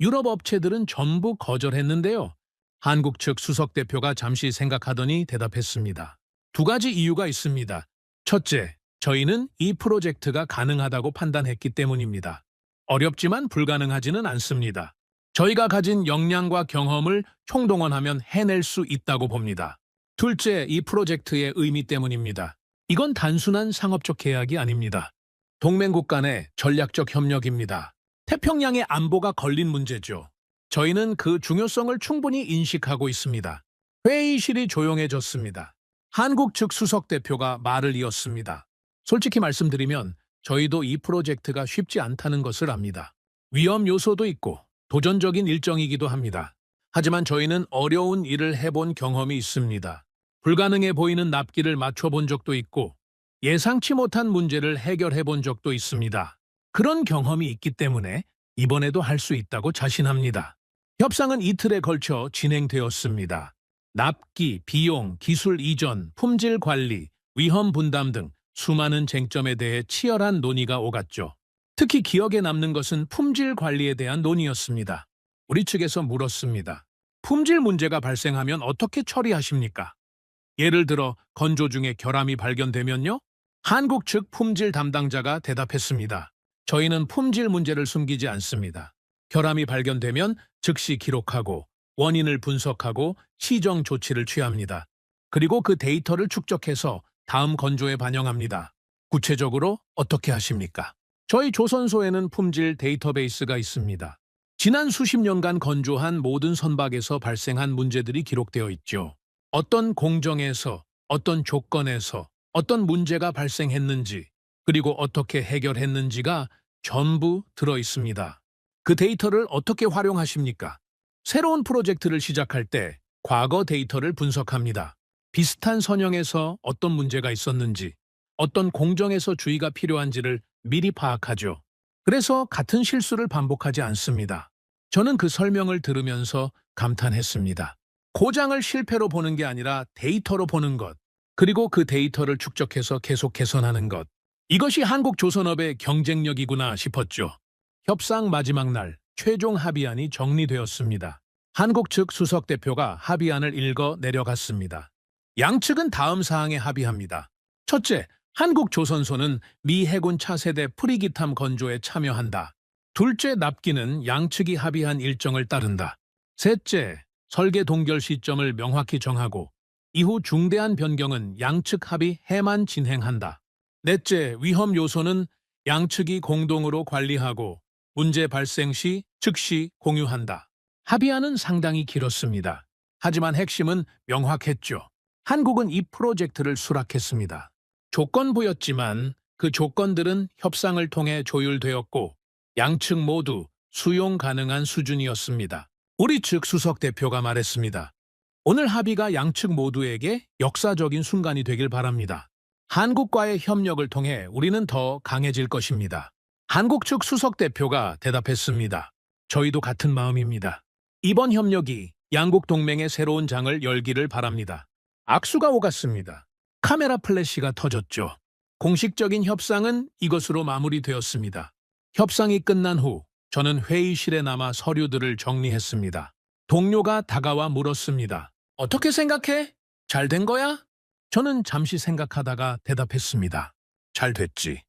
유럽 업체들은 전부 거절했는데요. 한국 측 수석 대표가 잠시 생각하더니 대답했습니다. 두 가지 이유가 있습니다. 첫째, 저희는 이 프로젝트가 가능하다고 판단했기 때문입니다. 어렵지만 불가능하지는 않습니다. 저희가 가진 역량과 경험을 총동원하면 해낼 수 있다고 봅니다. 둘째, 이 프로젝트의 의미 때문입니다. 이건 단순한 상업적 계약이 아닙니다. 동맹국 간의 전략적 협력입니다. 태평양의 안보가 걸린 문제죠. 저희는 그 중요성을 충분히 인식하고 있습니다. 회의실이 조용해졌습니다. 한국 측 수석 대표가 말을 이었습니다. 솔직히 말씀드리면 저희도 이 프로젝트가 쉽지 않다는 것을 압니다. 위험 요소도 있고 도전적인 일정이기도 합니다. 하지만 저희는 어려운 일을 해본 경험이 있습니다. 불가능해 보이는 납기를 맞춰본 적도 있고 예상치 못한 문제를 해결해 본 적도 있습니다. 그런 경험이 있기 때문에 이번에도 할 수 있다고 자신합니다. 협상은 이틀에 걸쳐 진행되었습니다. 납기, 비용, 기술 이전, 품질 관리, 위험 분담 등 수많은 쟁점에 대해 치열한 논의가 오갔죠. 특히 기억에 남는 것은 품질 관리에 대한 논의였습니다. 우리 측에서 물었습니다. 품질 문제가 발생하면 어떻게 처리하십니까? 예를 들어 건조 중에 결함이 발견되면요? 한국 측 품질 담당자가 대답했습니다. 저희는 품질 문제를 숨기지 않습니다. 결함이 발견되면 즉시 기록하고 원인을 분석하고 시정 조치를 취합니다. 그리고 그 데이터를 축적해서 다음 건조에 반영합니다. 구체적으로 어떻게 하십니까? 저희 조선소에는 품질 데이터베이스가 있습니다. 지난 수십 년간 건조한 모든 선박에서 발생한 문제들이 기록되어 있죠. 어떤 공정에서, 어떤 조건에서, 어떤 문제가 발생했는지, 그리고 어떻게 해결했는지가 전부 들어 있습니다. 그 데이터를 어떻게 활용하십니까? 새로운 프로젝트를 시작할 때 과거 데이터를 분석합니다. 비슷한 선형에서 어떤 문제가 있었는지, 어떤 공정에서 주의가 필요한지를 미리 파악하죠. 그래서 같은 실수를 반복하지 않습니다. 저는 그 설명을 들으면서 감탄했습니다. 고장을 실패로 보는 게 아니라 데이터로 보는 것, 그리고 그 데이터를 축적해서 계속 개선하는 것. 이것이 한국 조선업의 경쟁력이구나 싶었죠. 협상 마지막 날, 최종 합의안이 정리되었습니다. 한국 측 수석 대표가 합의안을 읽어 내려갔습니다. 양측은 다음 사항에 합의합니다. 첫째, 한국 조선소는 미 해군 차세대 프리기탐 건조에 참여한다. 둘째, 납기는 양측이 합의한 일정을 따른다. 셋째, 설계 동결 시점을 명확히 정하고 이후 중대한 변경은 양측 합의해만 진행한다. 넷째, 위험 요소는 양측이 공동으로 관리하고 문제 발생 시 즉시 공유한다. 합의안은 상당히 길었습니다. 하지만 핵심은 명확했죠. 한국은 이 프로젝트를 수락했습니다. 조건부였지만 그 조건들은 협상을 통해 조율되었고 양측 모두 수용 가능한 수준이었습니다. 우리 측 수석 대표가 말했습니다. 오늘 합의가 양측 모두에게 역사적인 순간이 되길 바랍니다. 한국과의 협력을 통해 우리는 더 강해질 것입니다. 한국 측 수석 대표가 대답했습니다. 저희도 같은 마음입니다. 이번 협력이 양국 동맹의 새로운 장을 열기를 바랍니다. 악수가 오갔습니다. 카메라 플래시가 터졌죠. 공식적인 협상은 이것으로 마무리되었습니다. 협상이 끝난 후 저는 회의실에 남아 서류들을 정리했습니다. 동료가 다가와 물었습니다. 어떻게 생각해? 잘 된 거야? 저는 잠시 생각하다가 대답했습니다. 잘 됐지.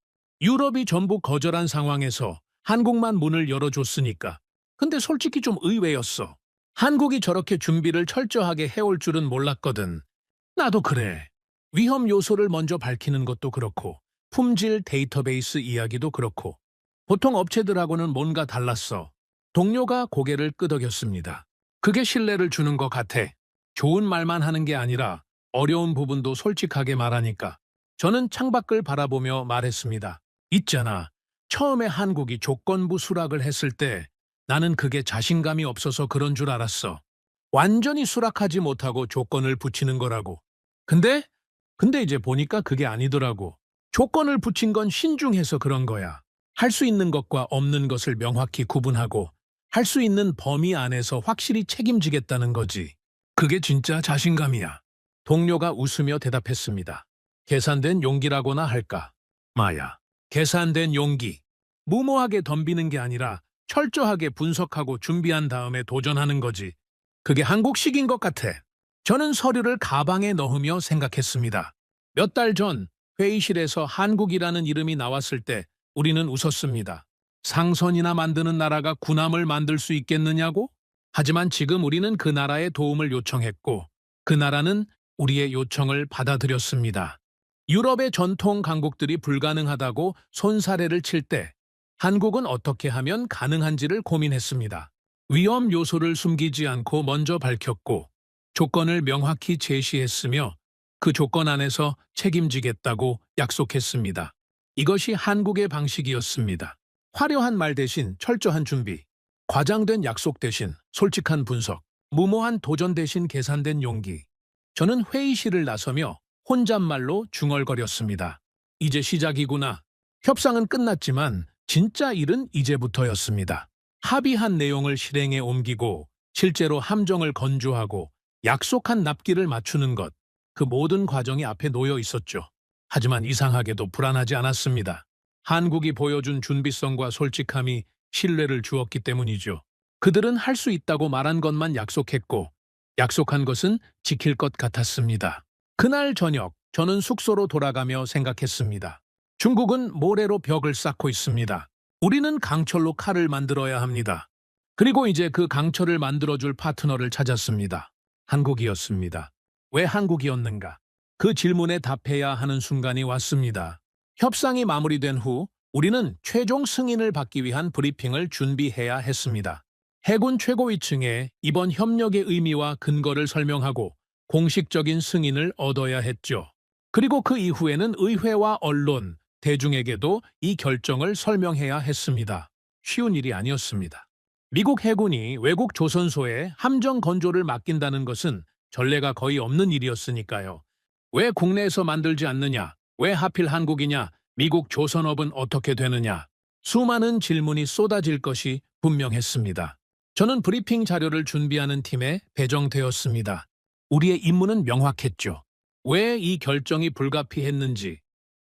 유럽이 전부 거절한 상황에서 한국만 문을 열어줬으니까. 근데 솔직히 좀 의외였어. 한국이 저렇게 준비를 철저하게 해올 줄은 몰랐거든. 나도 그래. 위험 요소를 먼저 밝히는 것도 그렇고 품질 데이터베이스 이야기도 그렇고 보통 업체들하고는 뭔가 달랐어. 동료가 고개를 끄덕였습니다. 그게 신뢰를 주는 것 같아. 좋은 말만 하는 게 아니라 어려운 부분도 솔직하게 말하니까. 저는 창밖을 바라보며 말했습니다. 있잖아. 처음에 한국이 조건부 수락을 했을 때 나는 그게 자신감이 없어서 그런 줄 알았어. 완전히 수락하지 못하고 조건을 붙이는 거라고. 근데 이제 보니까 그게 아니더라고. 조건을 붙인 건 신중해서 그런 거야. 할 수 있는 것과 없는 것을 명확히 구분하고 할 수 있는 범위 안에서 확실히 책임지겠다는 거지. 그게 진짜 자신감이야. 동료가 웃으며 대답했습니다. 계산된 용기라고나 할까? 마야. 계산된 용기. 무모하게 덤비는 게 아니라 철저하게 분석하고 준비한 다음에 도전하는 거지. 그게 한국식인 것 같아. 저는 서류를 가방에 넣으며 생각했습니다. 몇 달 전 회의실에서 한국이라는 이름이 나왔을 때 우리는 웃었습니다. 상선이나 만드는 나라가 군함을 만들 수 있겠느냐고? 하지만 지금 우리는 그 나라의 도움을 요청했고 그 나라는 우리의 요청을 받아들였습니다. 유럽의 전통 강국들이 불가능하다고 손사래를 칠 때 한국은 어떻게 하면 가능한지를 고민했습니다. 위험 요소를 숨기지 않고 먼저 밝혔고 조건을 명확히 제시했으며 그 조건 안에서 책임지겠다고 약속했습니다. 이것이 한국의 방식이었습니다. 화려한 말 대신 철저한 준비, 과장된 약속 대신 솔직한 분석, 무모한 도전 대신 계산된 용기. 저는 회의실을 나서며 혼잣말로 중얼거렸습니다. 이제 시작이구나. 협상은 끝났지만 진짜 일은 이제부터였습니다. 합의한 내용을 실행에 옮기고 실제로 함정을 건조하고 약속한 납기를 맞추는 것, 그 모든 과정이 앞에 놓여 있었죠. 하지만 이상하게도 불안하지 않았습니다. 한국이 보여준 준비성과 솔직함이 신뢰를 주었기 때문이죠. 그들은 할 수 있다고 말한 것만 약속했고 약속한 것은 지킬 것 같았습니다. 그날 저녁 저는 숙소로 돌아가며 생각했습니다. 중국은 모래로 벽을 쌓고 있습니다. 우리는 강철로 칼을 만들어야 합니다. 그리고 이제 그 강철을 만들어줄 파트너를 찾았습니다. 한국이었습니다. 왜 한국이었는가? 그 질문에 답해야 하는 순간이 왔습니다. 협상이 마무리된 후 우리는 최종 승인을 받기 위한 브리핑을 준비해야 했습니다. 해군 최고위층에 이번 협력의 의미와 근거를 설명하고 공식적인 승인을 얻어야 했죠. 그리고 그 이후에는 의회와 언론, 대중에게도 이 결정을 설명해야 했습니다. 쉬운 일이 아니었습니다. 미국 해군이 외국 조선소에 함정 건조를 맡긴다는 것은 전례가 거의 없는 일이었으니까요. 왜 국내에서 만들지 않느냐? 왜 하필 한국이냐? 미국 조선업은 어떻게 되느냐? 수많은 질문이 쏟아질 것이 분명했습니다. 저는 브리핑 자료를 준비하는 팀에 배정되었습니다. 우리의 임무는 명확했죠. 왜 이 결정이 불가피했는지,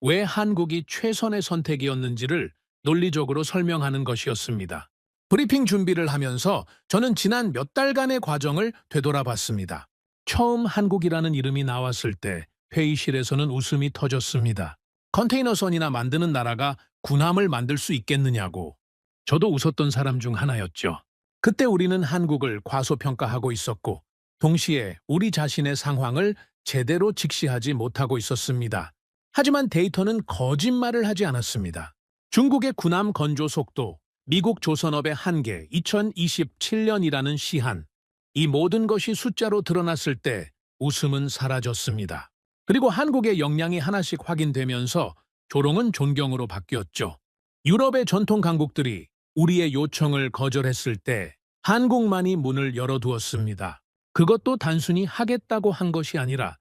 왜 한국이 최선의 선택이었는지를 논리적으로 설명하는 것이었습니다. 브리핑 준비를 하면서 저는 지난 몇 달간의 과정을 되돌아봤습니다. 처음 한국이라는 이름이 나왔을 때 회의실에서는 웃음이 터졌습니다. 컨테이너선이나 만드는 나라가 군함을 만들 수 있겠느냐고. 저도 웃었던 사람 중 하나였죠. 그때 우리는 한국을 과소평가하고 있었고 동시에 우리 자신의 상황을 제대로 직시하지 못하고 있었습니다. 하지만 데이터는 거짓말을 하지 않았습니다. 중국의 군함 건조 속도, 미국 조선업의 한계, 2027년이라는 시한, 이 모든 것이 숫자로 드러났을 때 웃음은 사라졌습니다. 그리고 한국의 역량이 하나씩 확인되면서 조롱은 존경으로 바뀌었죠. 유럽의 전통 강국들이 우리의 요청을 거절했을 때 한국만이 문을 열어두었습니다. 그것도 단순히 하겠다고 한 것이 아니라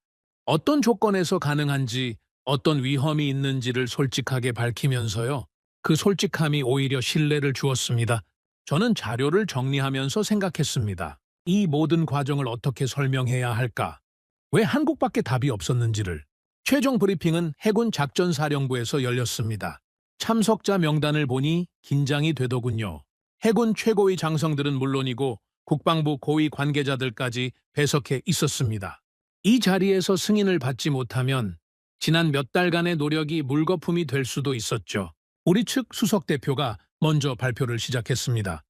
어떤 조건에서 가능한지, 어떤 위험이 있는지를 솔직하게 밝히면서요. 그 솔직함이 오히려 신뢰를 주었습니다. 저는 자료를 정리하면서 생각했습니다. 이 모든 과정을 어떻게 설명해야 할까? 왜 한국밖에 답이 없었는지를. 최종 브리핑은 해군 작전사령부에서 열렸습니다. 참석자 명단을 보니 긴장이 되더군요. 해군 최고위 장성들은 물론이고 국방부 고위 관계자들까지 배석해 있었습니다. 이 자리에서 승인을 받지 못하면 지난 몇 달간의 노력이 물거품이 될 수도 있었죠. 우리 측 수석 대표가 먼저 발표를 시작했습니다.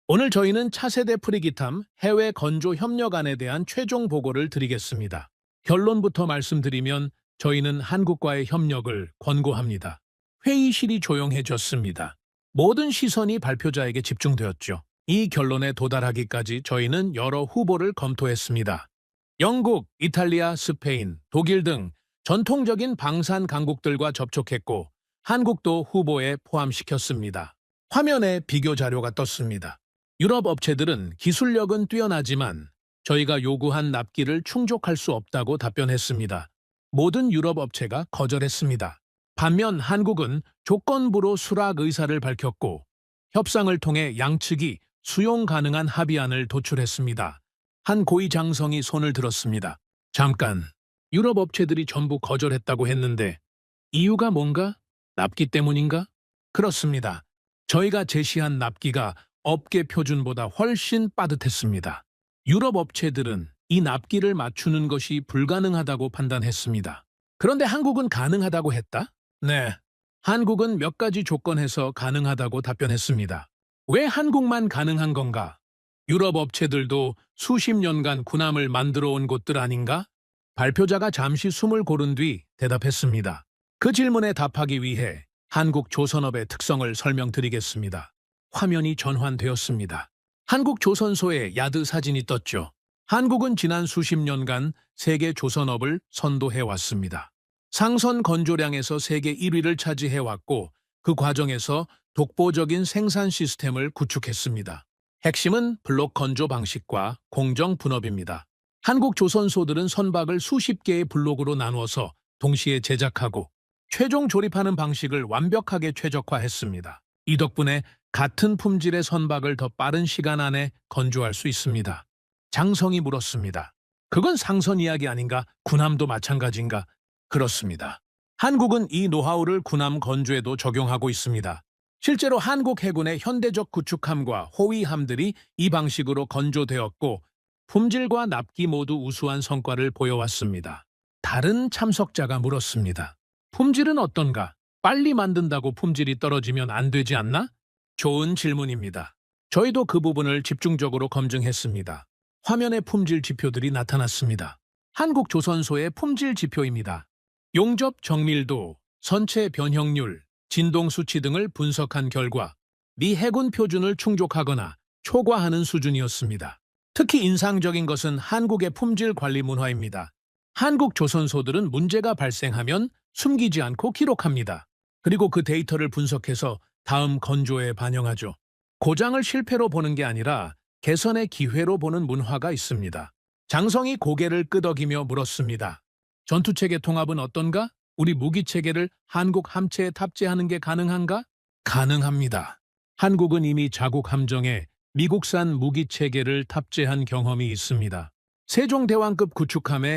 오늘 저희는 차세대 프리기탐 해외 건조 협력안에 대한 최종 보고를 드리겠습니다. 결론부터 말씀드리면 저희는 한국과의 협력을 권고합니다. 회의실이 조용해졌습니다. 모든 시선이 발표자에게 집중되었죠. 이 결론에 도달하기까지 저희는 여러 후보를 검토했습니다. 영국, 이탈리아, 스페인, 독일 등 전통적인 방산 강국들과 접촉했고 한국도 후보에 포함시켰습니다. 화면에 비교 자료가 떴습니다. 유럽 업체들은 기술력은 뛰어나지만 저희가 요구한 납기를 충족할 수 없다고 답변했습니다. 모든 유럽 업체가 거절했습니다. 반면 한국은 조건부로 수락 의사를 밝혔고 협상을 통해 양측이 수용 가능한 합의안을 도출했습니다. 한 고위 장성이 손을 들었습니다. 잠깐, 유럽 업체들이 전부 거절했다고 했는데 이유가 뭔가? 납기 때문인가? 그렇습니다. 저희가 제시한 납기가 업계 표준보다 훨씬 빠듯했습니다. 유럽 업체들은 이 납기를 맞추는 것이 불가능하다고 판단했습니다. 그런데 한국은 가능하다고 했다? 네. 한국은 몇 가지 조건에서 가능하다고 답변했습니다. 왜 한국만 가능한 건가? 유럽 업체들도 수십 년간 군함을 만들어 온 곳들 아닌가? 발표자가 잠시 숨을 고른 뒤 대답했습니다. 그 질문에 답하기 위해 한국 조선업의 특성을 설명드리겠습니다. 화면이 전환되었습니다. 한국 조선소의 야드 사진이 떴죠. 한국은 지난 수십 년간 세계 조선업을 선도해왔습니다. 상선 건조량에서 세계 1위를 차지해왔고 그 과정에서 독보적인 생산 시스템을 구축했습니다. 핵심은 블록 건조 방식과 공정 분업입니다. 한국 조선소들은 선박을 수십 개의 블록으로 나누어서 동시에 제작하고 최종 조립하는 방식을 완벽하게 최적화했습니다. 이 덕분에 같은 품질의 선박을 더 빠른 시간 안에 건조할 수 있습니다. 장성이 물었습니다. 그건 상선 이야기 아닌가? 군함도 마찬가지인가? 그렇습니다. 한국은 이 노하우를 군함 건조에도 적용하고 있습니다. 실제로 한국 해군의 현대적 구축함과 호위함들이 이 방식으로 건조되었고 품질과 납기 모두 우수한 성과를 보여왔습니다. 다른 참석자가 물었습니다. 품질은 어떤가? 빨리 만든다고 품질이 떨어지면 안 되지 않나? 좋은 질문입니다. 저희도 그 부분을 집중적으로 검증했습니다. 화면에 품질 지표들이 나타났습니다. 한국 조선소의 품질 지표입니다. 용접 정밀도, 선체 변형률, 진동 수치 등을 분석한 결과 미 해군 표준을 충족하거나 초과하는 수준이었습니다. 특히 인상적인 것은 한국의 품질 관리 문화입니다. 한국 조선소들은 문제가 발생하면 숨기지 않고 기록합니다. 그리고 그 데이터를 분석해서 다음 건조에 반영하죠. 고장을 실패로 보는 게 아니라 개선의 기회로 보는 문화가 있습니다. 장성이 고개를 끄덕이며 물었습니다. 전투체계 통합은 어떤가? 우리 무기체계를 한국 함체에 탑재하는 게 가능한가? 가능합니다. 한국은 이미 자국 함정에 미국산 무기체계를 탑재한 경험이 있습니다. 세종대왕급 구축함에